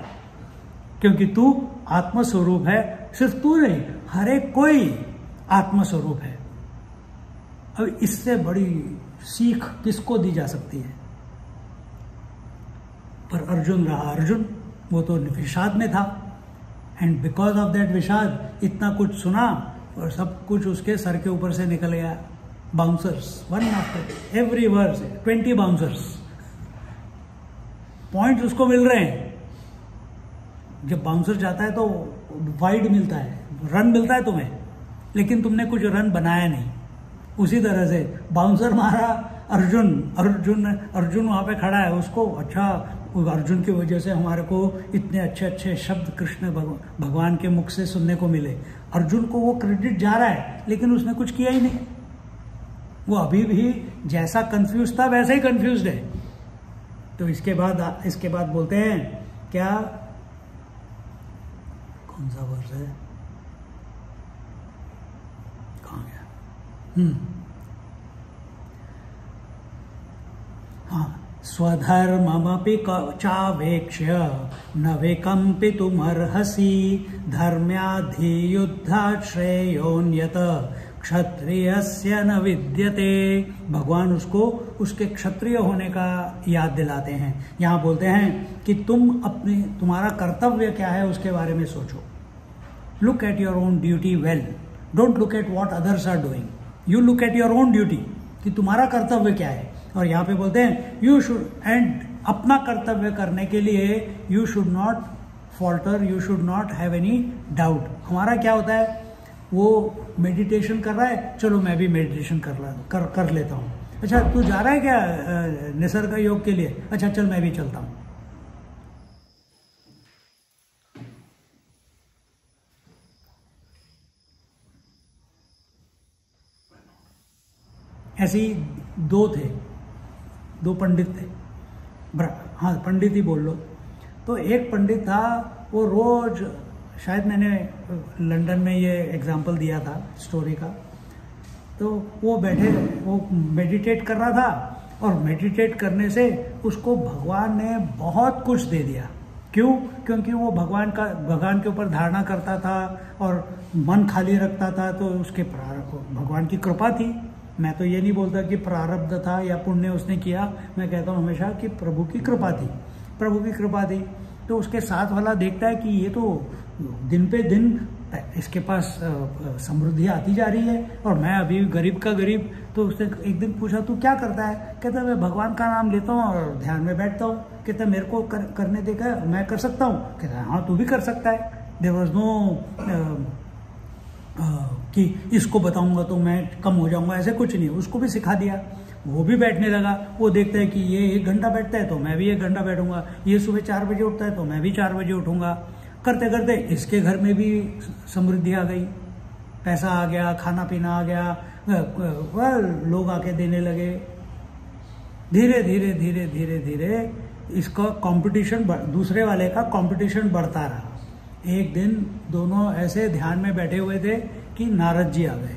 क्योंकि तू आत्मस्वरूप है। सिर्फ तू नहीं, हर एक कोई आत्मस्वरूप है। अब इससे बड़ी सीख किसको दी जा सकती है? पर अर्जुन रहा अर्जुन, वो तो विषाद में था। एंड बिकॉज ऑफ दैट विषाद इतना कुछ सुना और सब कुछ उसके सर के ऊपर से निकल गया। Bouncers, one after every verse, 20 bouncers, points उसको मिल रहे हैं। जब बाउंसर जाता है तो वाइड मिलता है, रन मिलता है तुम्हें, लेकिन तुमने कुछ रन बनाया नहीं। उसी तरह से बाउंसर मारा अर्जुन वहां पे खड़ा है। उसको अच्छा, अर्जुन की वजह से हमारे को इतने अच्छे अच्छे शब्द कृष्ण भगवान के मुख से सुनने को मिले। अर्जुन को वो क्रेडिट जा रहा है, लेकिन उसने कुछ किया ही नहीं। वो अभी भी जैसा कंफ्यूज था वैसे ही कंफ्यूज्ड है। तो इसके बाद बोलते हैं क्या, कौन सा वर्ष है, कहाँ गया? हाँ, स्वधर्ममपि चावेक्ष्य न विकम्पितुमर्हसि धर्म्याधियुद्धात् श्रेयोन्यत क्षत्रियस्य न विद्यते। भगवान उसको उसके क्षत्रिय होने का याद दिलाते हैं। यहाँ बोलते हैं कि तुम्हारा कर्तव्य क्या है उसके बारे में सोचो। Look at your own duty well, don't look at what others are doing, you look at your own duty कि तुम्हारा कर्तव्य क्या है। और यहाँ पे बोलते हैं यू शुड, एंड अपना कर्तव्य करने के लिए you should not falter, you should not have any doubt. हमारा क्या होता है, वो मेडिटेशन कर रहा है, चलो मैं भी मेडिटेशन कर लेता हूँ। अच्छा तू जा रहा है क्या निसर्ग योग के लिए, अच्छा चल मैं भी चलता हूँ। ऐसे ही दो पंडित थे, हाँ पंडित ही बोल लो। तो एक पंडित था, वो रोज, शायद मैंने लंदन में ये एग्जाम्पल दिया था स्टोरी का, तो वो मेडिटेट कर रहा था और मेडिटेट करने से उसको भगवान ने बहुत कुछ दे दिया। क्यों? क्योंकि वो भगवान के ऊपर धारणा करता था और मन खाली रखता था, तो उसके भगवान की कृपा थी। मैं तो ये नहीं बोलता कि प्रारब्ध था या पुण्य उसने किया, मैं कहता हूँ हमेशा कि प्रभु की कृपा थी, प्रभु की कृपा थी। तो उसके साथ वाला देखता है कि ये तो दिन पे दिन इसके पास समृद्धि आती जा रही है और मैं अभी गरीब का गरीब। तो उसने एक दिन पूछा तू क्या करता है? कहता मैं भगवान का नाम लेता हूँ और ध्यान में बैठता हूँ। कहता मेरे को करने देगा, मैं कर सकता हूँ? कहता हाँ तू भी कर सकता है। देयर वाज नो कि इसको बताऊंगा तो मैं कम हो जाऊंगा, ऐसे कुछ नहीं। उसको भी सिखा दिया, वो भी बैठने लगा। वो देखता है कि ये 1 घंटा बैठता है तो मैं भी 1 घंटा बैठूंगा, ये सुबह 4 बजे उठता है तो मैं भी 4 बजे उठूंगा। करते करते इसके घर में भी समृद्धि आ गई, पैसा आ गया, खाना पीना आ गया, लोग आके देने लगे। धीरे धीरे धीरे धीरे धीरे इसका कंपटीशन, दूसरे वाले का कंपटीशन बढ़ता रहा। एक दिन दोनों ऐसे ध्यान में बैठे हुए थे कि नारद जी आ गए।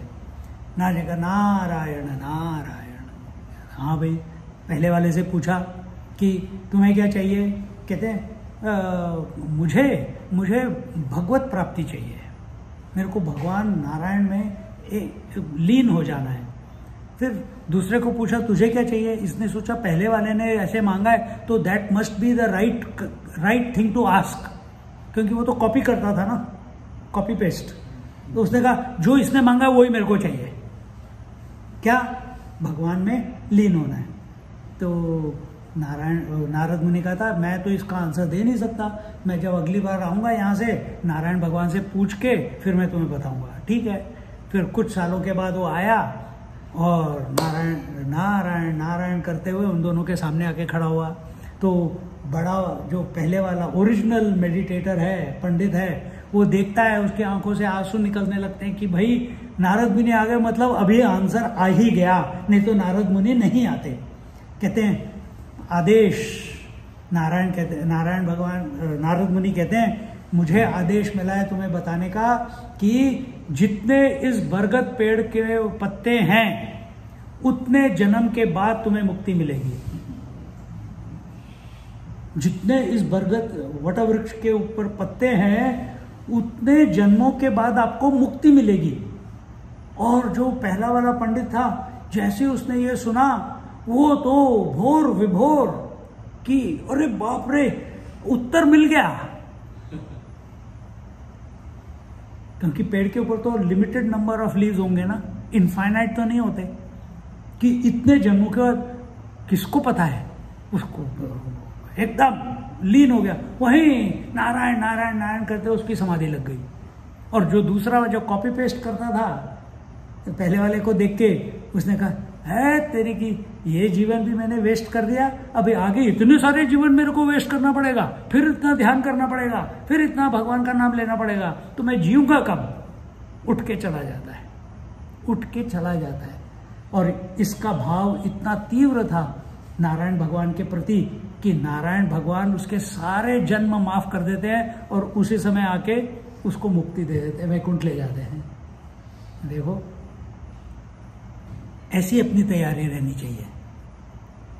नारद जी का नारायण नारायण। हाँ भाई, पहले वाले से पूछा कि तुम्हें क्या चाहिए? कहते हैं मुझे भगवत प्राप्ति चाहिए, मेरे को भगवान नारायण में लीन हो जाना है। फिर दूसरे को पूछा तुझे क्या चाहिए? इसने सोचा पहले वाले ने ऐसे मांगा है तो that must be the right thing to ask, क्योंकि वो तो कॉपी करता था ना, कॉपी पेस्ट। तो उसने कहा जो इसने मांगा वही मेरे को चाहिए। क्या? भगवान में लीन होना है। तो नारद मुनि कहा था मैं तो इसका आंसर दे नहीं सकता, मैं जब अगली बार आऊंगा यहाँ से नारायण भगवान से पूछ के फिर मैं तुम्हें बताऊंगा। ठीक है। फिर कुछ सालों के बाद वो आया और नारायण नारायण नारायण करते हुए उन दोनों के सामने आके खड़ा हुआ। तो बड़ा जो पहले वाला ओरिजिनल मेडिटेटर है, पंडित है, वो देखता है, उसकी आंखों से आंसू निकलने लगते हैं कि भाई नारद मुनि आ गए, मतलब अभी आंसर आ ही गया, नहीं तो नारद मुनि नहीं आते। कहते हैं आदेश, नारायण भगवान, नारद मुनि कहते हैं मुझे आदेश मिला है तुम्हें बताने का कि जितने इस बरगद पेड़ के पत्ते हैं उतने जन्म के बाद तुम्हें मुक्ति मिलेगी। जितने इस बरगद वटवृक्ष के ऊपर पत्ते हैं उतने जन्मों के बाद आपको मुक्ति मिलेगी। और जो पहला वाला पंडित था, जैसे उसने ये सुना वो तो भोर विभोर कि अरे बाप रे, उत्तर मिल गया। क्योंकि पेड़ के ऊपर तो लिमिटेड नंबर ऑफ लीव्स होंगे ना, इनफाइनाइट तो नहीं होते, कि इतने जन्मों के बाद किसको पता है। उसको एकदम लीन हो गया, वहीं नारायण नारायण नारायण करते उसकी समाधि लग गई। और जो दूसरा जो कॉपी पेस्ट करता था, तो पहले वाले को देख के उसने कहा है तेरी की ये जीवन भी मैंने वेस्ट कर दिया, अभी आगे इतने सारे जीवन मेरे को वेस्ट करना पड़ेगा, फिर इतना ध्यान करना पड़ेगा, फिर इतना भगवान का नाम लेना पड़ेगा, तो मैं जीऊंगा कब। उठ के चला जाता है, उठ के चला जाता है। और इसका भाव इतना तीव्र था नारायण भगवान के प्रति कि नारायण भगवान उसके सारे जन्म माफ कर देते हैं और उसी समय आके उसको मुक्ति दे देते हैं, वैकुंठ ले जाते हैं। देखो, ऐसी अपनी तैयारी रहनी चाहिए।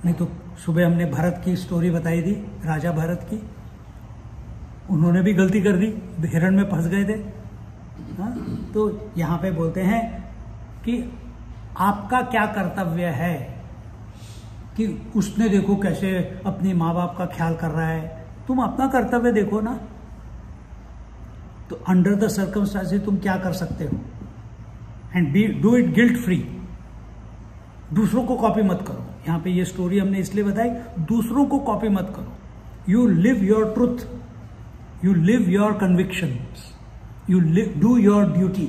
नहीं तो सुबह हमने भरत की स्टोरी बताई थी, राजा भरत की, उन्होंने भी गलती कर दी, हिरण में फंस गए थे। हाँ? तो यहाँ पे बोलते हैं कि आपका क्या कर्तव्य है, कि उसने देखो कैसे अपने माँ बाप का ख्याल कर रहा है, तुम अपना कर्तव्य देखो ना। तो अंडर द सर्कमस्टांसेस तुम क्या कर सकते हो, and be do it guilt free. दूसरों को कॉपी मत करो। यहाँ पे ये स्टोरी हमने इसलिए बताई, दूसरों को कॉपी मत करो। You live your truth, you live your conviction, you do your duty.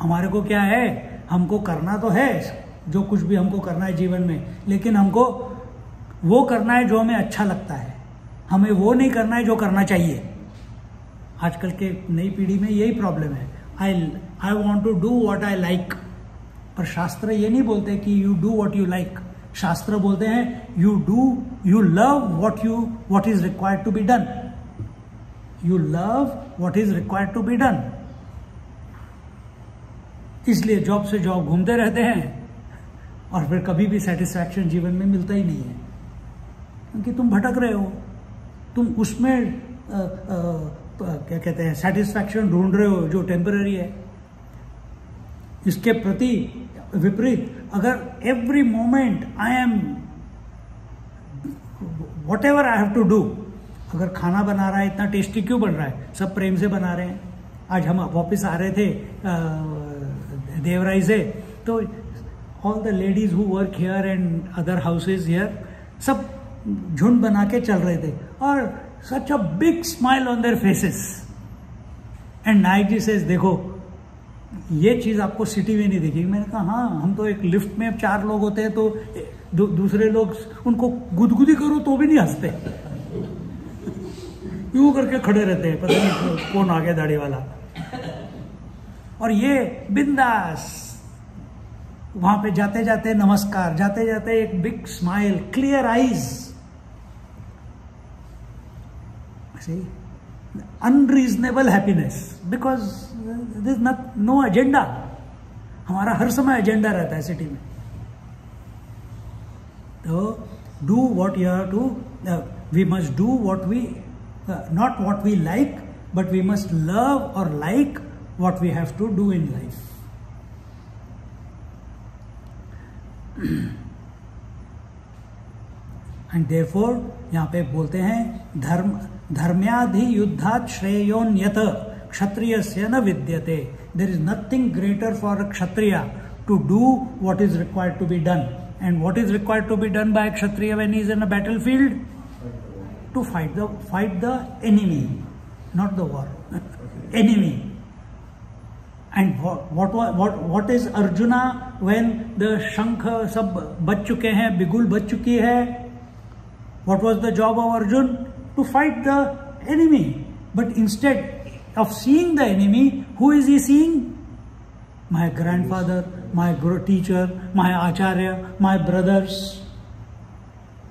हमारे को क्या है, हमको करना तो है जो कुछ भी हमको करना है जीवन में, लेकिन हमको वो करना है जो हमें अच्छा लगता है, हमें वो नहीं करना है जो करना चाहिए। आजकल के नई पीढ़ी में यही प्रॉब्लम है, I want to do what I like. पर शास्त्र ये नहीं बोलते कि you do what you like, शास्त्र बोलते हैं you love what is required to be done, you love what is required to be done. इसलिए जॉब से जॉब घूमते रहते हैं और फिर कभी भी सेटिस्फैक्शन जीवन में मिलता ही नहीं है, क्योंकि तुम भटक रहे हो, तुम उसमें क्या कहते हैं सेटिस्फैक्शन ढूंढ रहे हो जो टेम्पररी है। इसके प्रति विपरीत अगर every moment I am whatever I have to do, अगर खाना बना रहा है इतना टेस्टी क्यों बन रहा है, सब प्रेम से बना रहे हैं। आज हम वापिस आ रहे थे देवराई से, तो all the ladies who work here and other houses here सब झुंड बना के चल रहे थे और such a big smile on their faces. And Nayak ji से देखो ये चीज आपको सिटी में नहीं दिखेगी। मैंने कहा हाँ, हम तो एक लिफ्ट में 4 लोग होते हैं तो दूसरे लोग उनको गुदगुदी करो तो भी नहीं हंसते, यूं करके खड़े रहते हैं, पता नहीं कौन आ गया दाढ़ी वाला। और ये बिंदास वहां पे जाते जाते नमस्कार, जाते जाते एक big smile, clear eyes, unreasonable happiness, because this is no agenda. हमारा हर समय एजेंडा रहता है सिटी में। तो do what you have to, we must do what we, not what we like, but we must love और like what we have to do in life. And therefore यहाँ पे बोलते हैं धर्म्याधि युद्धात् श्रेयोन्यत क्षत्रियस्य न विद्यते। There is nothing greater for a kshatriya to do what is required to be done. And what is required to be done by a kshatriya when he is in a battlefield? To fight the enemy, not the war. Enemy. And what is Arjuna when the शंख सब बच चुके हैं, बिगुल बच चुकी है? What was the job of Arjun? To fight the enemy. But instead of seeing the enemy, who is he seeing? My grandfather, my teacher, my acharya, my brothers.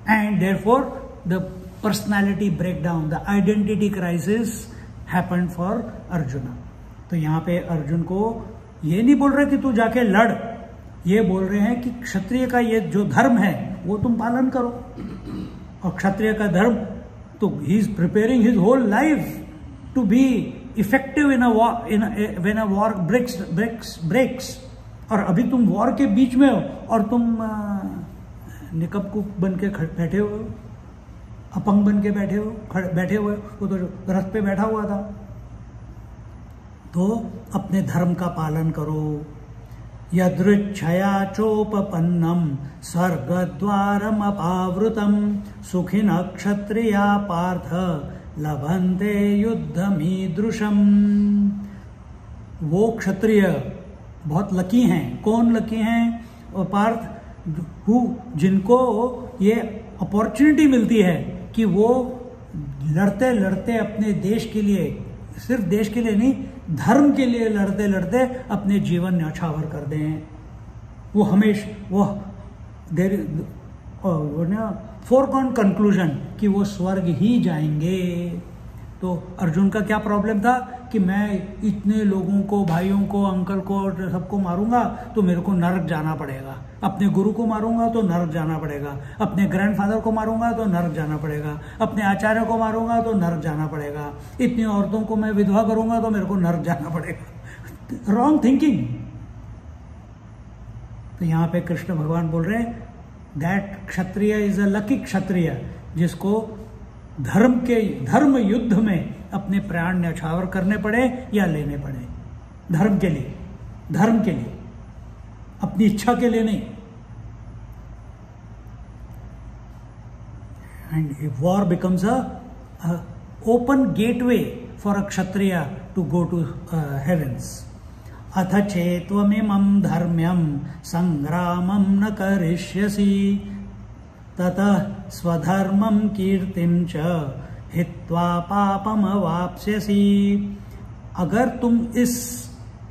And therefore the personality breakdown, the identity crisis happened for Arjuna. तो यहाँ पे अर्जुन को ये नहीं बोल रहे कि तू जाके लड़, ये बोल रहे हैं कि क्षत्रिय का ये जो धर्म है वो तुम पालन करो। और क्षत्रिय का धर्म तो he is preparing his whole life to be effective in a war, when a war breaks. और अभी तुम वॉर के बीच में हो और तुम निकबकुब बन के बैठे हुए हो, अपंग बन के बैठे हुए। वो तो रथ पे बैठा हुआ था। तो अपने धर्म का पालन करो। यदृच्छया चोपपन्नम स्वर्गद्वारम अपावृतम सुखिन क्षत्रिया पार्थ लभन्ते युद्धमीदृशम। वो क्षत्रिय बहुत लकी हैं। कौन लकी हैं? पार्थ, जिनको ये अपॉर्चुनिटी मिलती है कि वो लड़ते लड़ते अपने देश के लिए, सिर्फ देश के लिए नहीं, धर्म के लिए लड़ते लड़ते अपने जीवन न्यौछावर कर दें। वो हमेशा वो देर फोरगॉन कंक्लूजन कि वो स्वर्ग ही जाएंगे। तो अर्जुन का क्या प्रॉब्लम था कि मैं इतने लोगों को, भाइयों को, अंकल को, सबको मारूंगा तो मेरे को नरक जाना पड़ेगा। अपने गुरु को मारूंगा तो नरक जाना पड़ेगा, अपने ग्रैंडफादर को मारूंगा तो नरक जाना पड़ेगा, अपने आचार्य को मारूंगा तो नरक जाना पड़ेगा, इतनी औरतों को मैं विधवा करूंगा तो मेरे को नरक जाना पड़ेगा। Wrong thinking. तो यहां पे कृष्ण भगवान बोल रहे हैं that Kshatriya is a lucky Kshatriya, जिसको धर्म युद्ध में अपने प्राण न्यौछावर करने पड़े या लेने पड़े, धर्म के लिए, अपनी इच्छा के लिए नहीं। And war becomes a open gateway for a kshatriya to go to heavens. अथ चेत्वमिमं धर्म्यं संग्रामं न करिष्यसि ततः स्वधर्मं कीर्तिं च हित्वा पापमवाप्स्यसि। अगर तुम इस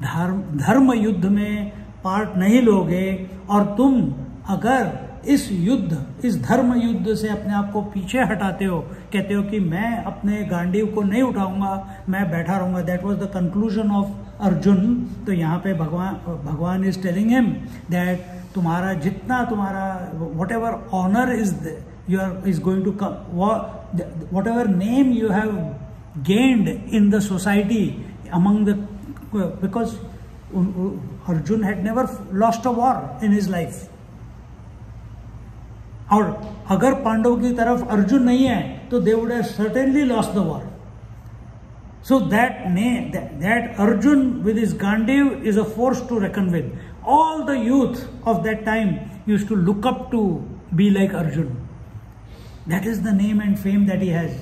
धर्म युद्ध में पार्ट नहीं लोगे और तुम अगर इस धर्म युद्ध से अपने आप को पीछे हटाते हो, कहते हो कि मैं अपने गांडीव को नहीं उठाऊंगा, मैं बैठा रहूंगा, that was the conclusion of Arjun. तो यहाँ पे भगवान इज टेलिंग हिम दैट तुम्हारा whatever honour is going to come, whatever name you have gained in the society among the, because Arjun had never lost a war in his life, और अगर पांडव की तरफ अर्जुन नहीं है तो they would have certainly lost the war. So that Arjun with his Gandiv is a force to reckon with. All the youth of that time used to look up to be like Arjun. That is the name and fame that he has.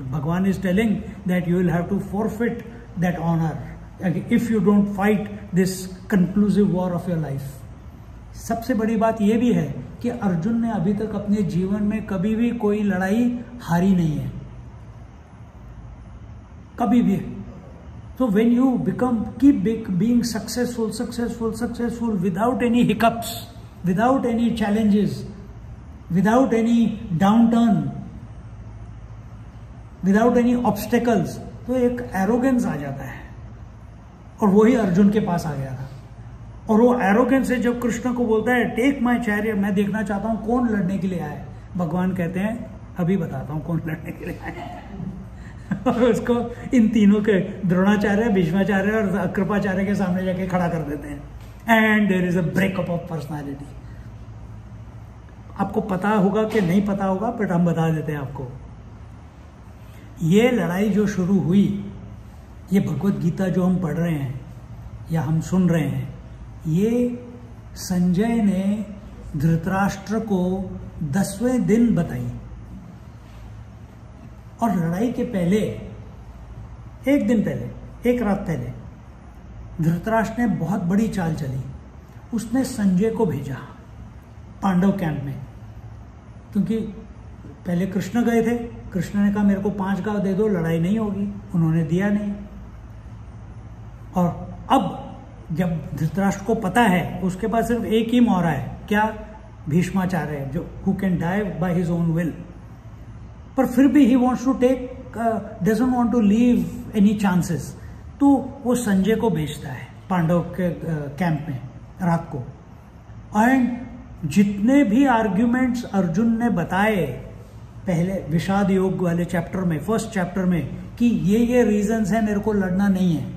Bhagwan is telling that you will have to forfeit that honor if you don't fight this conclusive war of your life. सबसे बड़ी बात यह भी है कि अर्जुन ने अभी तक अपने जीवन में कभी भी कोई लड़ाई हारी नहीं है, कभी भी। So when you keep being successful without any hiccups, without any challenges, without any downturn, without any obstacles, तो एक एरोगेंस आ जाता है, और वही अर्जुन के पास आ गया था। और वो एरोगेंस से जब कृष्ण को बोलता है टेक माय चैरियट, मैं देखना चाहता हूं कौन लड़ने के लिए आए, भगवान कहते हैं अभी बताता हूं कौन लड़ने के लिए आए। और उसको इन तीनों के द्रोणाचार्य, भीष्माचार्य और कृपाचार्य के सामने जाके खड़ा कर देते हैं। And there is a breakup of personality. आपको पता होगा कि नहीं पता होगा, बट हम बता देते हैं आपको। ये लड़ाई जो शुरू हुई, ये भगवत गीता जो हम पढ़ रहे हैं या हम सुन रहे हैं, ये संजय ने धृतराष्ट्र को 10वें दिन बताई। और लड़ाई के पहले, एक दिन पहले, एक रात पहले, धृतराष्ट्र ने बहुत बड़ी चाल चली। उसने संजय को भेजा पांडव कैंप में, क्योंकि पहले कृष्ण गए थे। कृष्ण ने कहा मेरे को 5 गांव दे दो, लड़ाई नहीं होगी। उन्होंने दिया नहीं। और अब जब धृतराष्ट्र को पता है, उसके पास सिर्फ एक ही मोहरा है, क्या? भीष्माचार्य, जो who can die by his own will. पर फिर भी he wants to take, doesn't want to leave any chances. तो वो संजय को भेजता है पांडव के कैंप में रात को। एंड जितने भी आर्ग्यूमेंट्स अर्जुन ने बताए पहले विषाद योग वाले चैप्टर में, फर्स्ट चैप्टर में, कि ये रीजंस है मेरे को लड़ना नहीं है,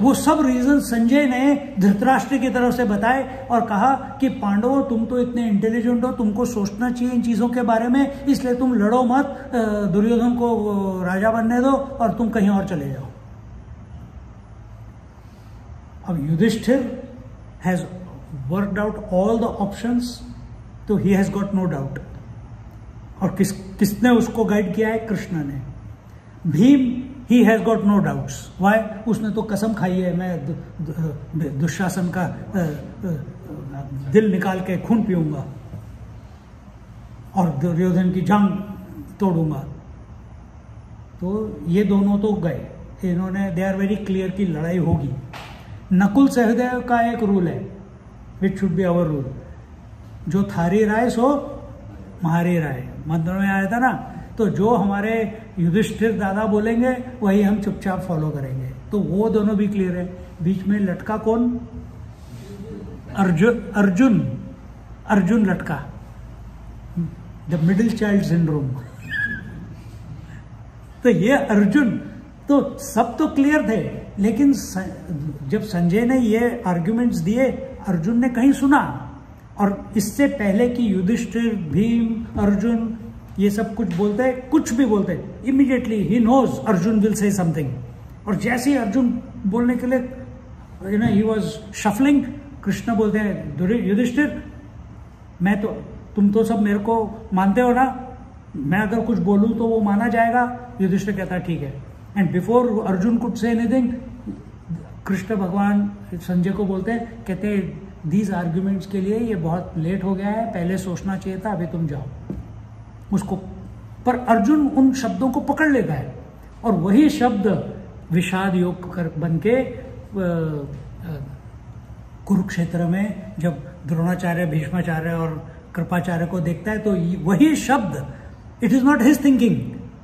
वो सब रीजन संजय ने धृतराष्ट्र की तरफ से बताए और कहा कि पांडवों तुम तो इतने इंटेलिजेंट हो, तुमको सोचना चाहिए इन चीजों के बारे में, इसलिए तुम लड़ो मत, दुर्योधन को राजा बनने दो और तुम कहीं और चले जाओ। अब Yudhishthir has worked out all the options, तो he has got no doubt. और किसने उसको गाइड किया है? कृष्ण ने। Bhim, he has got no doubts. Why? उसने तो कसम खाई है, मैं दुशासन का दिल निकाल के खून पीऊंगा और दुर्योधन की जांग तोड़ूंगा। तो ये दोनों तो गए, इन्होंने, दे आर वेरी क्लियर कि लड़ाई होगी। नकुल सहदेव का एक रूल है, which should be our rule, जो थारी राय सो हमारी राय, मंत्र में आया था ना। तो जो हमारे युधिष्ठिर दादा बोलेंगे वही हम चुपचाप फॉलो करेंगे। तो वो दोनों भी क्लियर है। बीच में लटका कौन? अर्जुन अर्जुन लटका, द मिडिल चाइल्ड सिंड्रोम। तो ये अर्जुन, तो सब तो क्लियर थे, लेकिन जब संजय ने ये आर्ग्यूमेंट्स दिए, अर्जुन ने कहीं सुना, और इससे पहले कि युधिष्ठिर, भीम, अर्जुन ये सब कुछ बोलते, कुछ भी बोलते, immediately he knows Arjun will say something. और जैसे ही अर्जुन बोलने के लिए ही वॉज शफलिंग, कृष्ण बोलते हैं युधिष्ठिर, मैं तो, तुम तो सब मेरे को मानते हो ना, मैं अगर कुछ बोलूं तो वो माना जाएगा। युधिष्ठिर कहता है ठीक है। And before Arjun could say anything, Krishna भगवान संजय को बोलते हैं, कहते हैं दीज आर्ग्यूमेंट्स के लिए ये बहुत लेट हो गया है, पहले सोचना चाहिए था, अभी तुम जाओ उसको। पर अर्जुन उन शब्दों को पकड़ लेता है, और वही शब्द विषाद योग बन के कुरुक्षेत्र में जब द्रोणाचार्य, भीष्माचार्य और कृपाचार्य को देखता है, तो वही शब्द, it is not his thinking,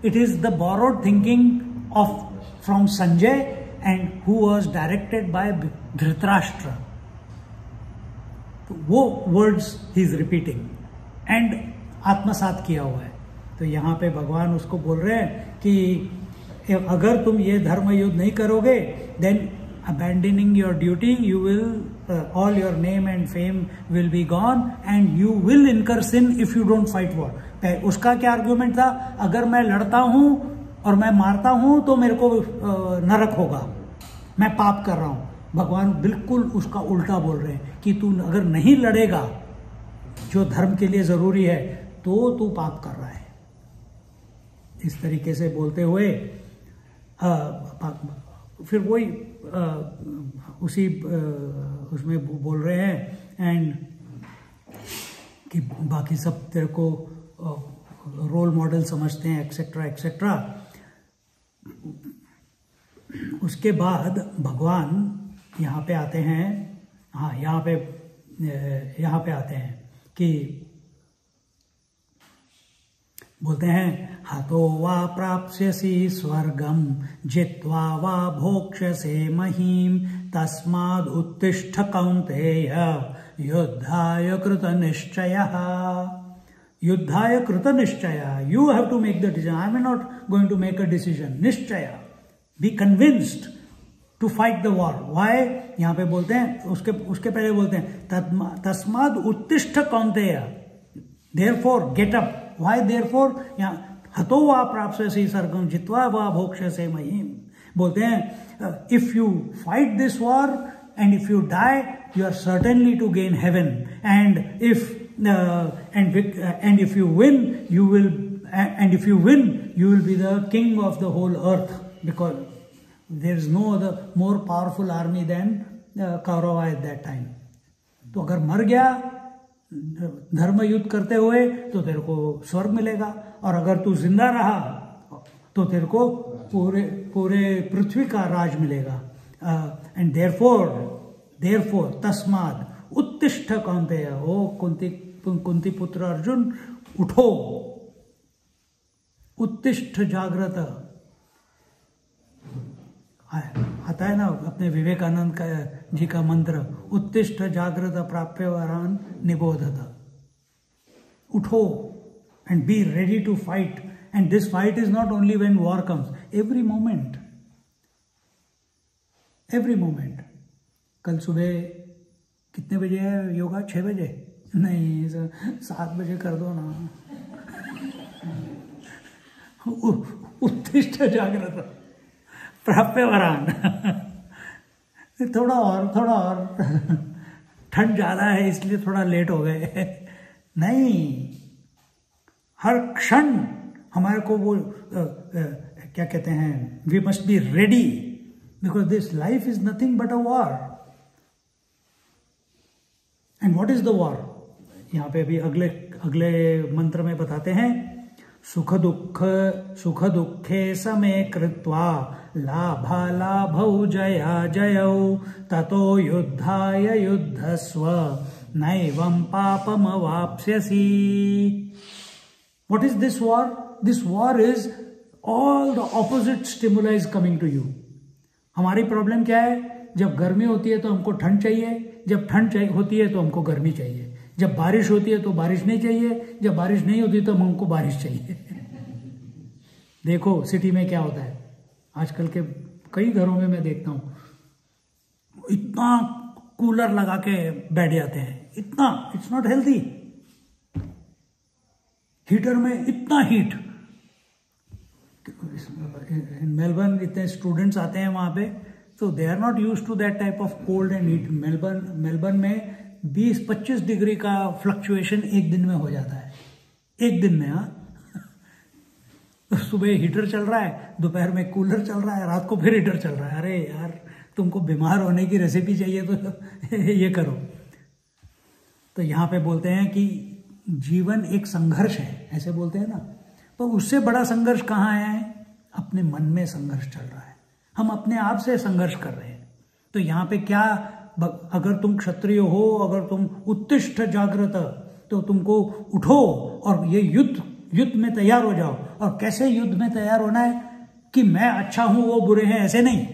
it is the borrowed thinking of from Sanjay and who was directed by Dhritarashtra. तो वो words he is repeating and आत्मसात किया हुआ है। तो यहाँ पे भगवान उसको बोल रहे हैं कि अगर तुम ये धर्म युद्ध नहीं करोगे, then abandoning your duty, you will all your name and fame will be gone and you will incur sin if you don't fight war. उसका क्या आर्ग्यूमेंट था, अगर मैं लड़ता हूं और मैं मारता हूं तो मेरे को नरक होगा, मैं पाप कर रहा हूं। भगवान बिल्कुल उसका उल्टा बोल रहे हैं कि तू अगर नहीं लड़ेगा जो धर्म के लिए जरूरी है, तो तू पाप कर रहा है। इस तरीके से बोलते हुए फिर वही उसी उसमें बोल रहे हैं एंड कि बाकी सब तेरे को रोल मॉडल समझते हैं, एक्सेट्रा एक्सेट्रा। उसके बाद भगवान यहाँ पे आते हैं, हाँ यहाँ पे आते हैं कि बोलते हैं, हतो वा प्राप्स्यसि स्वर्गम जित्वा वा भोक्ष्यसे महीम तस्माद् उत्तिष्ठ कौन्तेय युद्धाय कृतनिश्चयः। युद्धाय कृतनिश्चयः, you have to make the decision, I am not going to make a decision. निश्चय, be convinced to fight the war. Why यहाँ पे बोलते हैं, उसके पहले बोलते हैं तस्माद् उत्तिष्ठ कौन्तेय, therefore get up. Why therefore, यहाँ हतो वा प्राप्स्यसि स्वर्गम जित्वा वा भोक्ष्यसे महीम। बोलते हैं if you fight this war and if you die, you are certainly to gain heaven, and if you win you will be the king of the whole earth, because there is no other more powerful army than Kaurava at that time. तो अगर मर गया धर्म युद्ध करते हुए तो तेरे को स्वर्ग मिलेगा, और अगर तू जिंदा रहा तो तेरे को पूरे पृथ्वी का राज मिलेगा। एंड देयरफॉर तस्माद उत्तिष्ठ कौन्तेय, ओ कुंती पुत्र अर्जुन, उठो, उत्तिष्ठ जागृत। आता है ना अपने विवेकानंद जी का मंत्र, उत्तिष्ठ जागृत प्राप्य वरान निबोधत। उठो and be ready to fight, and this fight is not only when war comes, every moment। कल सुबह कितने बजे है योगा? 6 बजे? नहीं, 7 बजे कर दो ना। उत्तिष्ठ जागृत प्राप्य वरान। थोड़ा और ठंड ज्यादा है इसलिए थोड़ा लेट हो गए। नहीं, हर क्षण हमारे को वो क्या कहते हैं, we must be ready, because this life is nothing but a war. And what is the war? यहाँ पे अभी अगले मंत्र में बताते हैं, सुख दुखे समे कृत्वा लाभालाभौ जया जयौ ततो युद्धाय युद्धस्व नैवं पापमवाप्स्यसि। What is this war? This war is all the opposite stimuli is coming to you. हमारी प्रॉब्लम क्या है जब गर्मी होती है तो हमको ठंड चाहिए, जब ठंड होती है तो हमको गर्मी चाहिए, जब बारिश होती है तो बारिश नहीं चाहिए, जब बारिश नहीं होती तो हमको बारिश चाहिए। देखो सिटी में क्या होता है आजकल के कई घरों में मैं देखता हूँ, इतना कूलर लगा के बैठ जाते हैं, इतना, इट्स नॉट हेल्दी। हीटर में इतना हीट, इन मेलबर्न इतने स्टूडेंट्स आते हैं वहां पे, तो they are not use to that type of cold and heat. Melbourne में 20-25 डिग्री का फ्लक्चुएशन एक दिन में हो जाता है, एक दिन में। हाँ, सुबह हीटर चल रहा है, दोपहर में कूलर चल रहा है, रात को फिर हीटर चल रहा है। अरे यार, तुमको बीमार होने की रेसिपी चाहिए तो ये करो। तो यहाँ पे बोलते हैं कि जीवन एक संघर्ष है, ऐसे बोलते हैं ना। पर उससे बड़ा संघर्ष कहाँ है? अपने मन में संघर्ष चल रहा है, हम अपने आप से संघर्ष कर रहे हैं। तो यहाँ पे क्या, अगर तुम क्षत्रिय हो, अगर तुम उत्तिष्ठ जागृत, तो तुमको उठो और ये युद्ध में तैयार हो जाओ। और कैसे युद्ध में तैयार होना है? कि मैं अच्छा हूं वो बुरे हैं, ऐसे नहीं।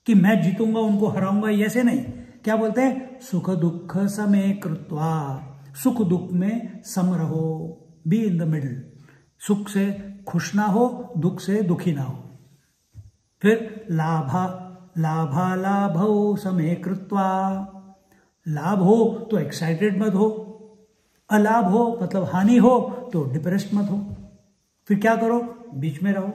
कि मैं जीतूंगा उनको हराऊंगा, ऐसे नहीं। क्या बोलते हैं? सुख दुख समे कृत्वा, सुख दुख में सम रहो, बी इन द मिडल। सुख से खुश ना हो, दुख से दुखी ना हो। फिर लाभालाभौ समे कृत्वा, लाभ हो तो एक्साइटेड मत हो, अलाभ हो मतलब हानि हो तो डिप्रेस्ड मत हो। फिर क्या करो? बीच में रहो,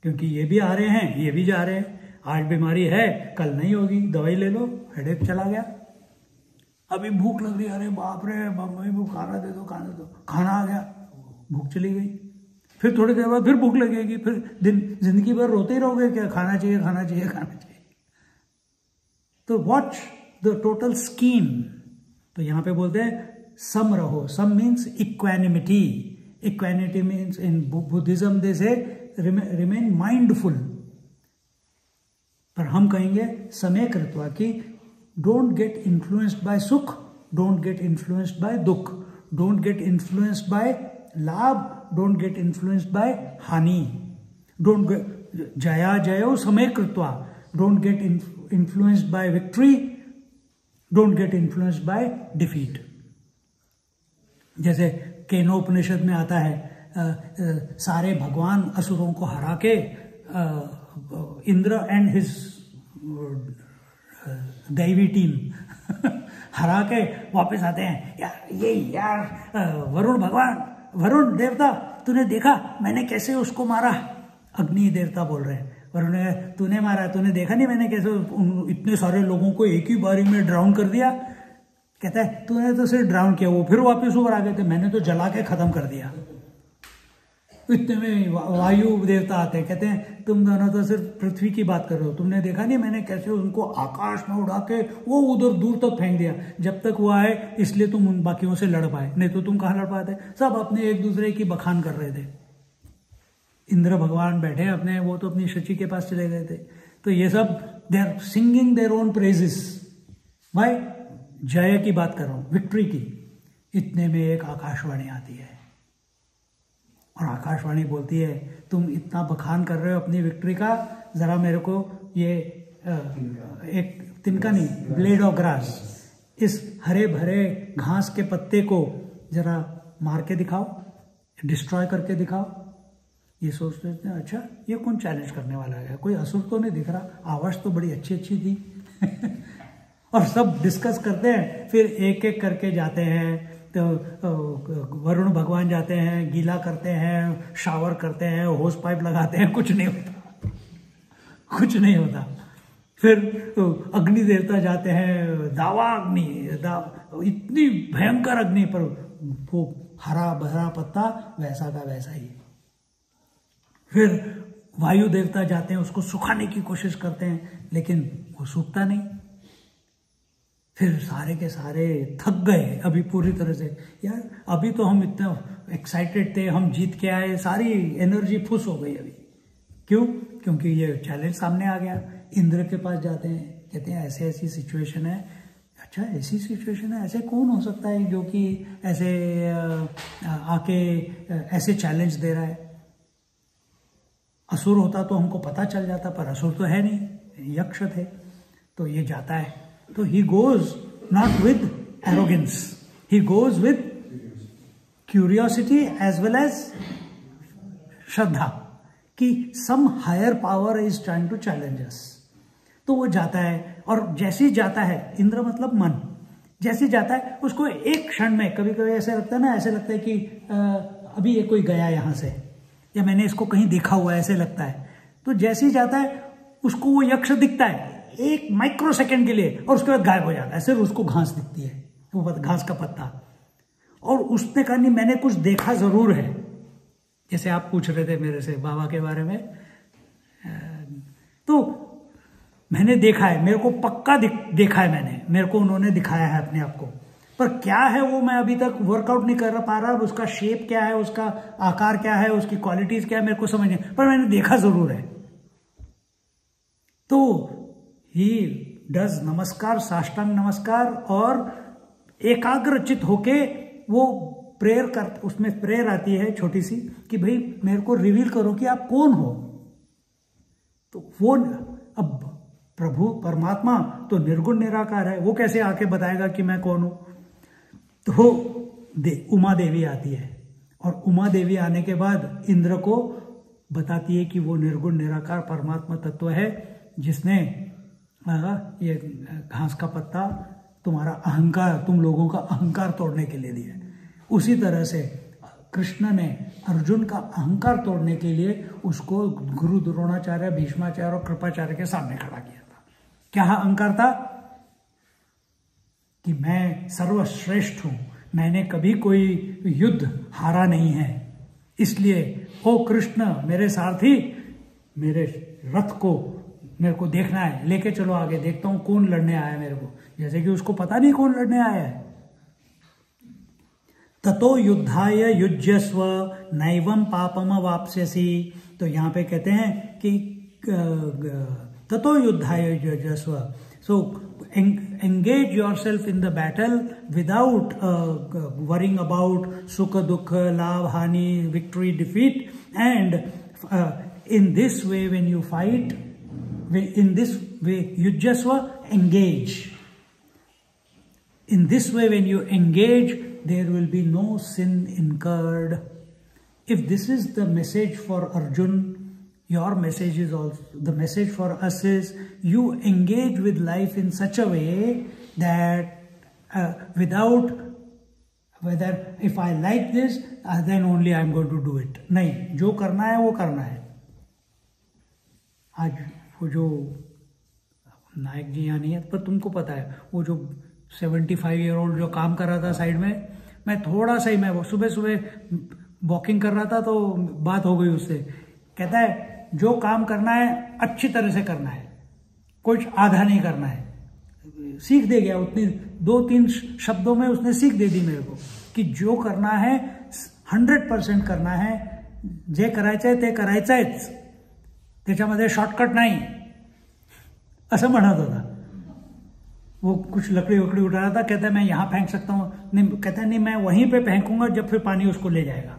क्योंकि ये भी आ रहे हैं, ये भी जा रहे हैं। आज बीमारी है, कल नहीं होगी, दवाई ले लो, हेडेक चला गया। अभी भूख लग रही है, अरे बाप रे, मम्मी को खाना दे दो, खाना दो, खाना आ गया, भूख चली गई। फिर थोड़ी देर बाद फिर भूख लगेगी, फिर जिंदगी भर रोते ही रहोगे क्या? खाना चाहिए, खाना चाहिए, खाना चाहिए। तो वॉच द टोटल स्कीम। तो यहां पे बोलते हैं सम रहो। सम means equanimity. Equanimity means in Buddhism they say remain mindful. पर हम कहेंगे समय कृत्वा की don't get influenced by sukh, don't get influenced by dukh, don't get influenced by labh, don't get influenced by hani, don't get जया जयो समय कृत्वा, don't get influenced by victory, don't get influenced by defeat. जैसे केनोपनिषद में आता है, सारे भगवान असुरों को हरा के इंद्र एंड हिज दैवी टीम हरा के वापस आते हैं। यार वरुण भगवान, वरुण देवता, तूने देखा मैंने कैसे उसको मारा? अग्नि देवता बोल रहे हैं, वरुण तूने मारा, तूने देखा नहीं मैंने कैसे इतने सारे लोगों को एक ही बारी में ड्राउन कर दिया? कहता है तूने तो सिर्फ ड्राउन किया, वो फिर वापस ऊपर आ गए थे, मैंने तो जला के खत्म कर दिया। इतने में वायु देवता आते हैं, कहते हैं तुम दोनों तो सिर्फ पृथ्वी की बात कर रहे हो, तुमने देखा नहीं मैंने कैसे उनको आकाश में उड़ा के वो उधर दूर तक फेंक दिया। जब तक वो आए इसलिए तुम उन बाकियों से लड़ पाए, नहीं तो तुम कहाँ लड़ पाते? सब अपने एक दूसरे की बखान कर रहे थे। इंद्र भगवान बैठे अपने, वो तो अपनी शची के पास चले गए थे। तो ये सब they are singing their own praises. भाई जय की बात कर रहा हूं, विक्ट्री की। इतने में एक आकाशवाणी आती है और आकाशवाणी बोलती है तुम इतना बखान कर रहे हो अपनी विक्ट्री का, जरा मेरे को ये एक तिनका नहीं, ब्लेड ऑफ ग्रास, इस हरे भरे घास के पत्ते को जरा मार के दिखाओ, डिस्ट्रॉय करके दिखाओ। ये सोचते हैं अच्छा ये कौन चैलेंज करने वाला है, कोई असुर तो नहीं दिख रहा, आवाज तो बड़ी अच्छी अच्छी थी और सब डिस्कस करते हैं। फिर एक एक करके जाते हैं, तो वरुण भगवान जाते हैं, गीला करते हैं, शावर करते हैं, होस पाइप लगाते हैं, कुछ नहीं होता, कुछ नहीं होता। फिर अग्नि देवता जाते हैं, दावा अग्नि, इतनी भयंकर अग्नि, पर वो हरा भरा पत्ता वैसा का वैसा ही। फिर वायु देवता जाते हैं, उसको सुखाने की कोशिश करते हैं, लेकिन वो सूखता नहीं। फिर सारे के सारे थक गए अभी पूरी तरह से, यार अभी तो हम इतना एक्साइटेड थे, हम जीत के आए, सारी एनर्जी फुस हो गई अभी। क्यों? क्योंकि ये चैलेंज सामने आ गया। इंद्र के पास जाते हैं, कहते हैं ऐसे ऐसी सिचुएशन है। अच्छा ऐसी सिचुएशन है, ऐसे कौन हो सकता है जो कि ऐसे आके ऐसे चैलेंज दे रहा है? असुर होता तो हमको पता चल जाता, पर असुर तो है नहीं, यक्ष थे। तो ये जाता है, तो he goes not with arrogance, he goes with curiosity as well as shraddha कि some higher power is trying to challenge us. तो वो जाता है, और जैसे ही जाता है, इंद्र मतलब मन, जैसे ही जाता है उसको एक क्षण में, कभी कभी ऐसे लगता है ना, ऐसे लगता है कि अभी ये कोई गया यहां से, या मैंने इसको कहीं देखा हुआ है, ऐसे लगता है। तो जैसे ही जाता है उसको वो यक्ष दिखता है एक माइक्रो सेकेंड के लिए, और उसके बाद गायब हो जाता है, सिर्फ उसको घास दिखती है, वो घास का पत्ता। और उसने कहा नहीं, मैंने कुछ देखा जरूर है, जैसे आप पूछ रहे थे मेरे से बाबा के बारे में, तो मैंने देखा है, मेरे को पक्का देखा है मैंने, मेरे को उन्होंने दिखाया है अपने आप को, पर क्या है वो मैं अभी तक वर्कआउट नहीं कर पा रहा, उसका शेप क्या है, उसका आकार क्या है, उसकी क्वालिटीज क्या है, मेरे को समझ नहीं, पर मैंने देखा जरूर है। तो ही डज नमस्कार, साष्टांग नमस्कार, और एकाग्रचित होके वो प्रेयर कर, उसमें प्रेयर आती है छोटी सी कि भाई मेरे को रिवील करो कि आप कौन हो। तो वो अब प्रभु परमात्मा तो निर्गुण निराकार है, वो कैसे आके बताएगा कि मैं कौन हूं। तो उमा देवी आती है, और उमा देवी आने के बाद इंद्र को बताती है कि वो निर्गुण निराकार परमात्मा तत्व है जिसने ये घास का पत्ता तुम्हारा अहंकार, तुम लोगों का अहंकार तोड़ने के लिए दिया। उसी तरह से कृष्ण ने अर्जुन का अहंकार तोड़ने के लिए उसको गुरु द्रोणाचार्य, भीष्माचार्य और कृपाचार्य के सामने खड़ा किया था। क्या अहंकार था? कि मैं सर्वश्रेष्ठ हूं, मैंने कभी कोई युद्ध हारा नहीं है, इसलिए ओ कृष्ण मेरे सारथी, मेरे रथ को मेरे को देखना है, लेके चलो आगे, देखता हूं कौन लड़ने आया है मेरे को। जैसे कि उसको पता नहीं कौन लड़ने आया है। ततो युद्धाय युज्यस्व नैवम पापम वाप्स्यसि। तो यहाँ पे कहते हैं कि ततो युद्धाय युज्यस्व, सो engage yourself in the battle without worrying about sukha dukha, lav hani, victory, defeat, and in this way when you fight, in this way yujyasva, engage. In this way when you engage, there will be no sin incurred. If this is the message for Arjun, your message is also, the message for us is, you engage with life in such a way that without whether if I like this, then only I am going to do it. नहीं, जो करना है वो करना है। आज वो जो नायक जी यहाँ नहीं है, पर तुमको पता है वो जो 75-year-old जो काम कर रहा था साइड में, मैं थोड़ा सा ही, मैं वो सुबह सुबह वॉकिंग कर रहा था तो बात हो गई उससे। कहता है जो काम करना है अच्छी तरह से करना है, कुछ आधा नहीं करना है। सीख दे गया, उतनी 2-3 शब्दों में उसने सीख दे दी मेरे को कि जो करना है 100% करना है, जे करायचंय ते करायचंयच, त्याच्यामध्ये शॉर्टकट नाही, असं म्हणत होता। वो कुछ लकड़ी वकड़ी उठा रहा था, कहता है मैं यहां फेंक सकता हूं, नहीं कहता नहीं मैं वहीं पे फेंकूंगा जब फिर पानी उसको ले जाएगा,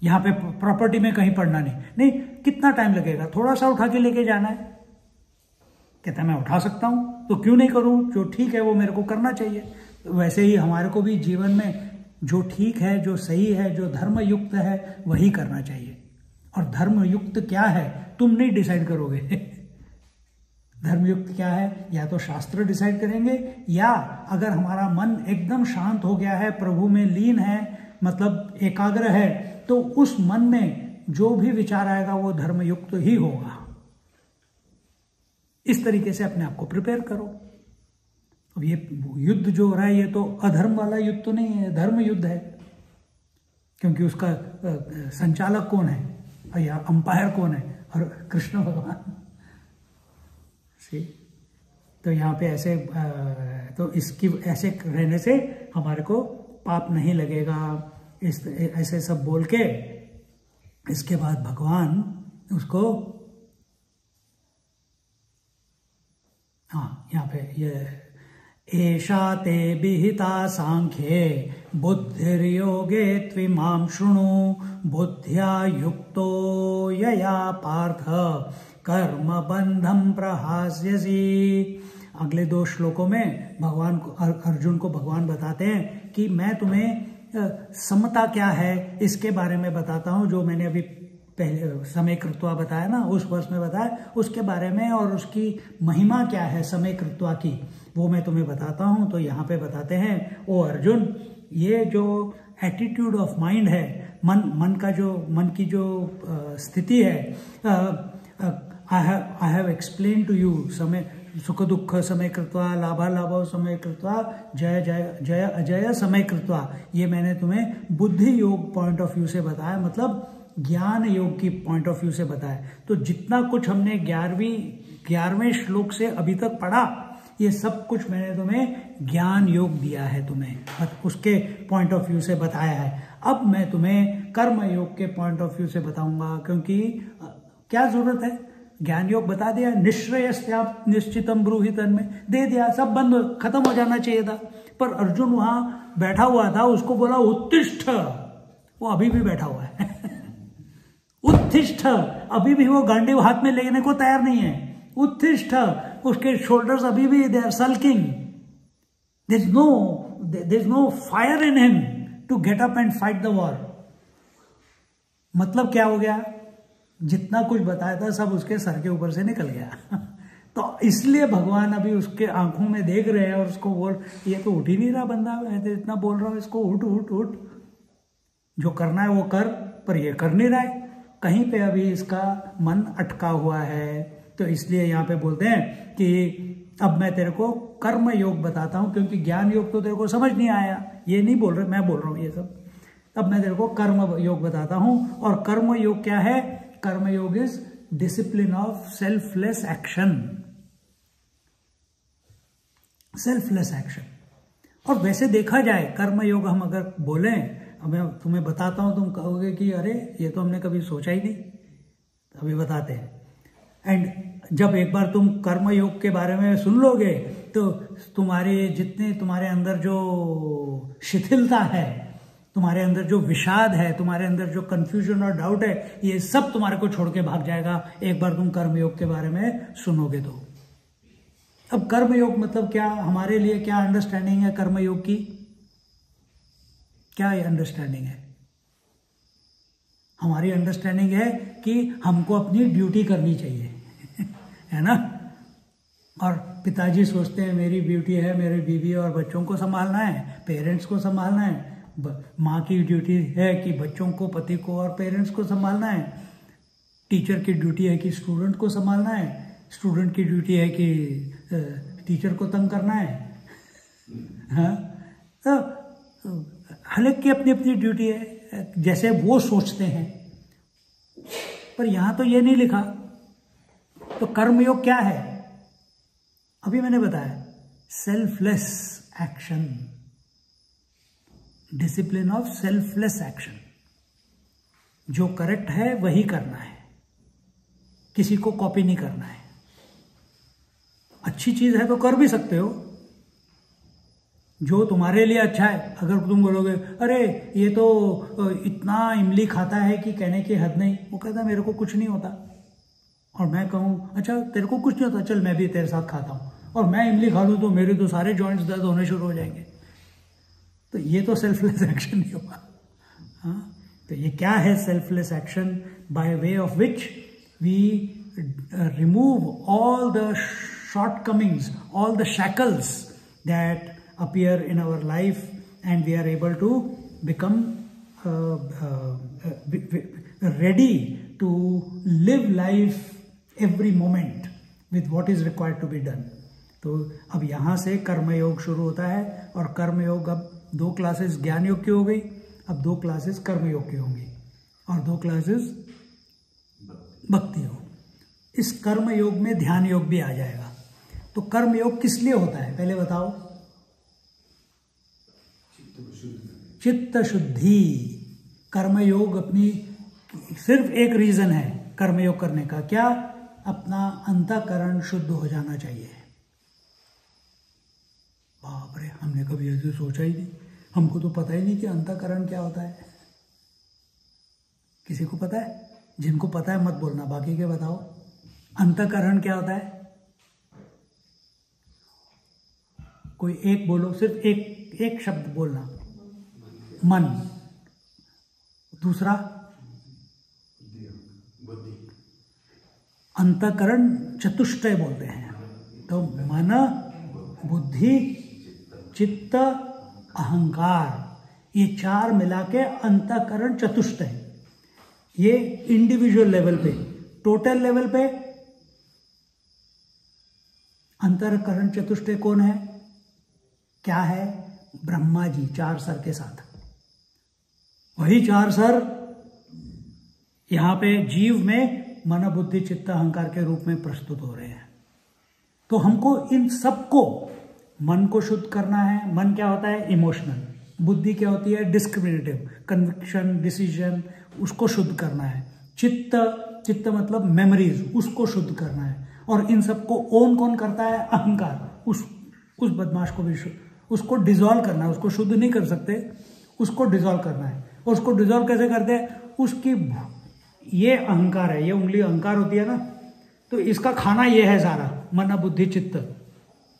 यहाँ पे प्रॉपर्टी में कहीं पड़ना नहीं। कितना टाइम लगेगा, थोड़ा सा उठा के लेके जाना है। कहता है मैं उठा सकता हूं तो क्यों नहीं करूं, जो ठीक है वो मेरे को करना चाहिए। वैसे ही हमारे को भी जीवन में जो ठीक है, जो सही है, जो धर्मयुक्त है वही करना चाहिए। और धर्मयुक्त क्या है तुम नहीं डिसाइड करोगे। धर्मयुक्त क्या है या तो शास्त्र डिसाइड करेंगे, या अगर हमारा मन एकदम शांत हो गया है, प्रभु में लीन है, मतलब एकाग्र है, तो उस मन में जो भी विचार आएगा वो धर्मयुक्त ही होगा। इस तरीके से अपने आप को प्रिपेयर करो। अब ये युद्ध जो हो रहा है ये तो अधर्म वाला युद्ध तो नहीं है, धर्म युद्ध है, क्योंकि उसका संचालक कौन है या अंपायर कौन है, और कृष्ण भगवान। तो यहाँ पे ऐसे तो इसकी ऐसे रहने से हमारे को पाप नहीं लगेगा। इस ऐसे सब बोल के इसके बाद भगवान उसको, हाँ यहाँ पे ये एषा ते विहिता सांख्ये बुद्धिर्योगे त्विमां शृणु बुद्ध्या युक्तो यया पार्थ कर्म बंधम प्रहास्यसि। अगले 2 श्लोकों में भगवान को, अर्जुन को भगवान बताते हैं कि मैं तुम्हें समता क्या है इसके बारे में बताता हूं, जो मैंने अभी पहले समय कृत्वा बताया ना, उस वर्ष में बताया, उसके बारे में, और उसकी महिमा क्या है समय कृत्वा की, वो मैं तुम्हें बताता हूं। तो यहाँ पे बताते हैं, ओ अर्जुन, ये जो एटीट्यूड ऑफ माइंड है, मन की जो स्थिति है, I have explain to you समय सुख दुख समय कृत्वा, लाभा लाभो समय कृत्वा, जय जय जय अजय समय कृत्वा। ये मैंने तुम्हें बुद्धि योग पॉइंट ऑफ व्यू से बताया, मतलब ज्ञान योग की पॉइंट ऑफ व्यू से बताया। तो जितना कुछ हमने 11वें श्लोक से अभी तक पढ़ा, ये सब कुछ मैंने तुम्हें ज्ञान योग दिया है, तुम्हें उसके पॉइंट ऑफ व्यू से बताया है। अब मैं तुम्हें कर्म योग के पॉइंट ऑफ व्यू से बताऊंगा, क्योंकि क्या जरूरत है, ज्ञान योग बता दिया, निश्रेयस्या निश्चितम ब्रूहि तन्मे दे दिया, सब बंद खत्म हो जाना चाहिए था। पर अर्जुन वहां बैठा हुआ था, उसको बोला उत्तिष्ठ, वो अभी भी बैठा हुआ है उत्तिष्ठ, अभी भी वो गांडीव हाथ में लेने को तैयार नहीं है। उत्तिष्ठ, उसके शोल्डर्स अभी भी they are sulking, there is no fire in him to get up and fight the war. मतलब क्या हो गया, जितना कुछ बताया था सब उसके सर के ऊपर से निकल गया तो इसलिए भगवान अभी उसके आंखों में देख रहे हैं और उसको बोल, ये तो उठ ही नहीं रहा बंदा, मैं तो इतना बोल रहा हूं इसको, उठ उठ उठ, जो करना है वो कर, पर ये कर नहीं रहा है, कहीं पे अभी इसका मन अटका हुआ है। तो इसलिए यहाँ पे बोलते हैं कि अब मैं तेरे को कर्म योग बताता हूं, क्योंकि ज्ञान योग तो तेरे को समझ नहीं आया, ये नहीं बोल रहे, मैं बोल रहा हूं ये सब। अब मैं तेरे को कर्म योग बताता हूं, और कर्म योग क्या है, कर्म योग is discipline of selfless action, selfless action. और वैसे देखा जाए कर्म योग हम अगर बोलें, अब मैं तुम्हें बताता हूं, तुम कहोगे कि अरे ये तो हमने कभी सोचा ही नहीं, अभी बताते हैं। एंड जब एक बार तुम कर्म योग के बारे में सुन लोगे, तो तुम्हारे अंदर जो शिथिलता है, तुम्हारे अंदर जो विषाद है, तुम्हारे अंदर जो कंफ्यूजन और डाउट है, ये सब तुम्हारे को छोड़ के भाग जाएगा एक बार तुम कर्मयोग के बारे में सुनोगे तो। अब कर्मयोग मतलब क्या, हमारे लिए क्या अंडरस्टैंडिंग है कर्मयोग की, क्या अंडरस्टैंडिंग है? हमारी अंडरस्टैंडिंग है कि हमको अपनी ड्यूटी करनी चाहिए है ना। और पिताजी सोचते हैं मेरी ड्यूटी है मेरी बीवी और बच्चों को संभालना है, पेरेंट्स को संभालना है। माँ की ड्यूटी है कि बच्चों को, पति को और पेरेंट्स को संभालना है। टीचर की ड्यूटी है कि स्टूडेंट को संभालना है। स्टूडेंट की ड्यूटी है कि टीचर को तंग करना है। हाँ, तो हर एक की अपनी अपनी ड्यूटी है, जैसे वो सोचते हैं। पर यहां तो ये नहीं लिखा। तो कर्मयोग क्या है? अभी मैंने बताया, selfless action, discipline of selfless action. जो करेक्ट है वही करना है, किसी को कॉपी नहीं करना है। अच्छी चीज है तो कर भी सकते हो, जो तुम्हारे लिए अच्छा है। अगर तुम बोलोगे अरे ये तो इतना इमली खाता है कि कहने की हद नहीं, वो कहता मेरे को कुछ नहीं होता, और मैं कहूँ अच्छा तेरे को कुछ नहीं होता, चल मैं भी तेरे साथ खाता हूँ, और मैं इमली खा लूँ तो मेरे तो सारे जॉइंट्स दर्द होने शुरू हो जाएंगे। तो ये तो सेल्फलेस एक्शन नहीं होगा। हाँ, तो ये क्या है selfless action? By way of which we remove all the shortcomings, all the shackles that appear in our life, and we are able to become ready to live life every moment with what is required to be done. तो अब यहाँ से कर्मयोग शुरू होता है, और कर्मयोग अब 2 क्लासेस ज्ञान योग की हो गई, अब 2 क्लासेस कर्मयोग की होंगी, और 2 क्लासेस भक्ति योग। इस कर्मयोग में ध्यान योग भी आ जाएगा। तो कर्म योग किस लिए होता है पहले बताओ? चित्त शुद्धि। कर्मयोग अपनी सिर्फ एक रीजन है कर्मयोग करने का, क्या? अपना अंतःकरण शुद्ध हो जाना चाहिए। बाप रे, हमने कभी ऐसे सोचा ही नहीं, हमको तो पता ही नहीं कि अंतःकरण क्या होता है। किसी को पता है? जिनको पता है मत बोलना, बाकी के बताओ। अंतःकरण क्या होता है? कोई एक बोलो, सिर्फ एक शब्द बोलना। मन। दूसरा अंतःकरण चतुष्टय बोलते हैं। तो मन, बुद्धि, चित्त, अहंकार, ये चार मिला के अंतःकरण चतुष्टय। ये इंडिविजुअल लेवल पे। टोटल लेवल पे अंतःकरण चतुष्टय कौन है? क्या है? ब्रह्मा जी, चार सर के साथ। वही चार सर यहां पे जीव में मन, बुद्धि, चित्त, अहंकार के रूप में प्रस्तुत हो रहे हैं। तो हमको इन सबको, मन को शुद्ध करना है। मन क्या होता है? इमोशनल। बुद्धि क्या होती है? डिस्क्रिमिनेटिव, कन्विक्शन, डिसीजन, उसको शुद्ध करना है। चित्त मतलब मेमोरीज, उसको शुद्ध करना है। और इन सबको ओन कौन करता है? अहंकार। उस बदमाश को भी उसको डिसॉल्व करना है। उसको शुद्ध नहीं कर सकते, उसको डिसॉल्व करना है। और उसको डिसॉल्व कैसे करते हैं? उसकी ये अहंकार है, ये उंगली अहंकार होती है ना, तो इसका खाना ये है सारा, मन, बुद्धि, चित्त।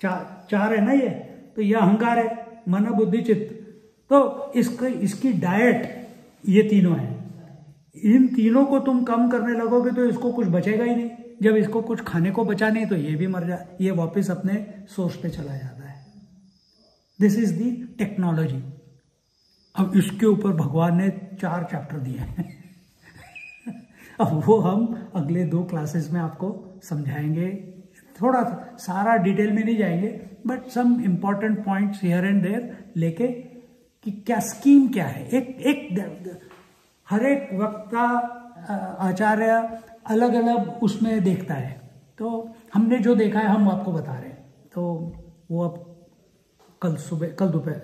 चार है ना ये, तो ये अहंकार है, मन, बुद्धि, चित्त। तो इसकी डाइट ये तीनों है। इन तीनों को तुम कम करने लगोगे तो इसको कुछ बचेगा ही नहीं। जब इसको कुछ खाने को बचा नहीं तो ये भी मर जाए, ये वापस अपने सोर्स पे चला जाता है। This is the technology. अब इसके ऊपर भगवान ने 4 चैप्टर दिए हैं। अब वो हम अगले 2 क्लासेस में आपको समझाएंगे। थोड़ा सारा डिटेल में नहीं जाएंगे, but some important points here and there लेके कि क्या स्कीम क्या है। हर एक वक्ता, आचार्य अलग अलग उसमें देखता है। तो हमने जो देखा है हम आपको बता रहे हैं। तो वो अब कल दोपहर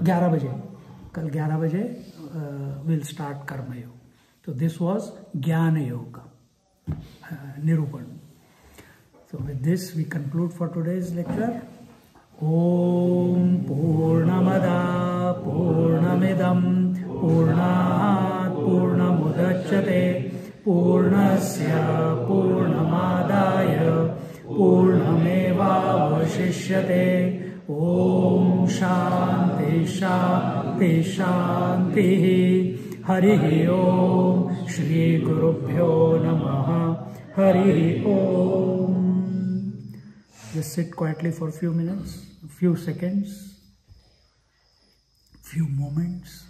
11 बजे, कल 11 बजे विल स्टार्ट कर्म योग। तो दिस वाज ज्ञान योग निरूपण। So with this we conclude for today's lecture. Om Purnamada Purnamidam Purnat Purnamudachyate Purnasya Purnamadaya Purnamevavashishyate. Om Shanti Shanti Shanti. Hari Om. Shri Gurubhyo Namaha. Hari Om. Just sit quietly for a few minutes, a few seconds, few moments.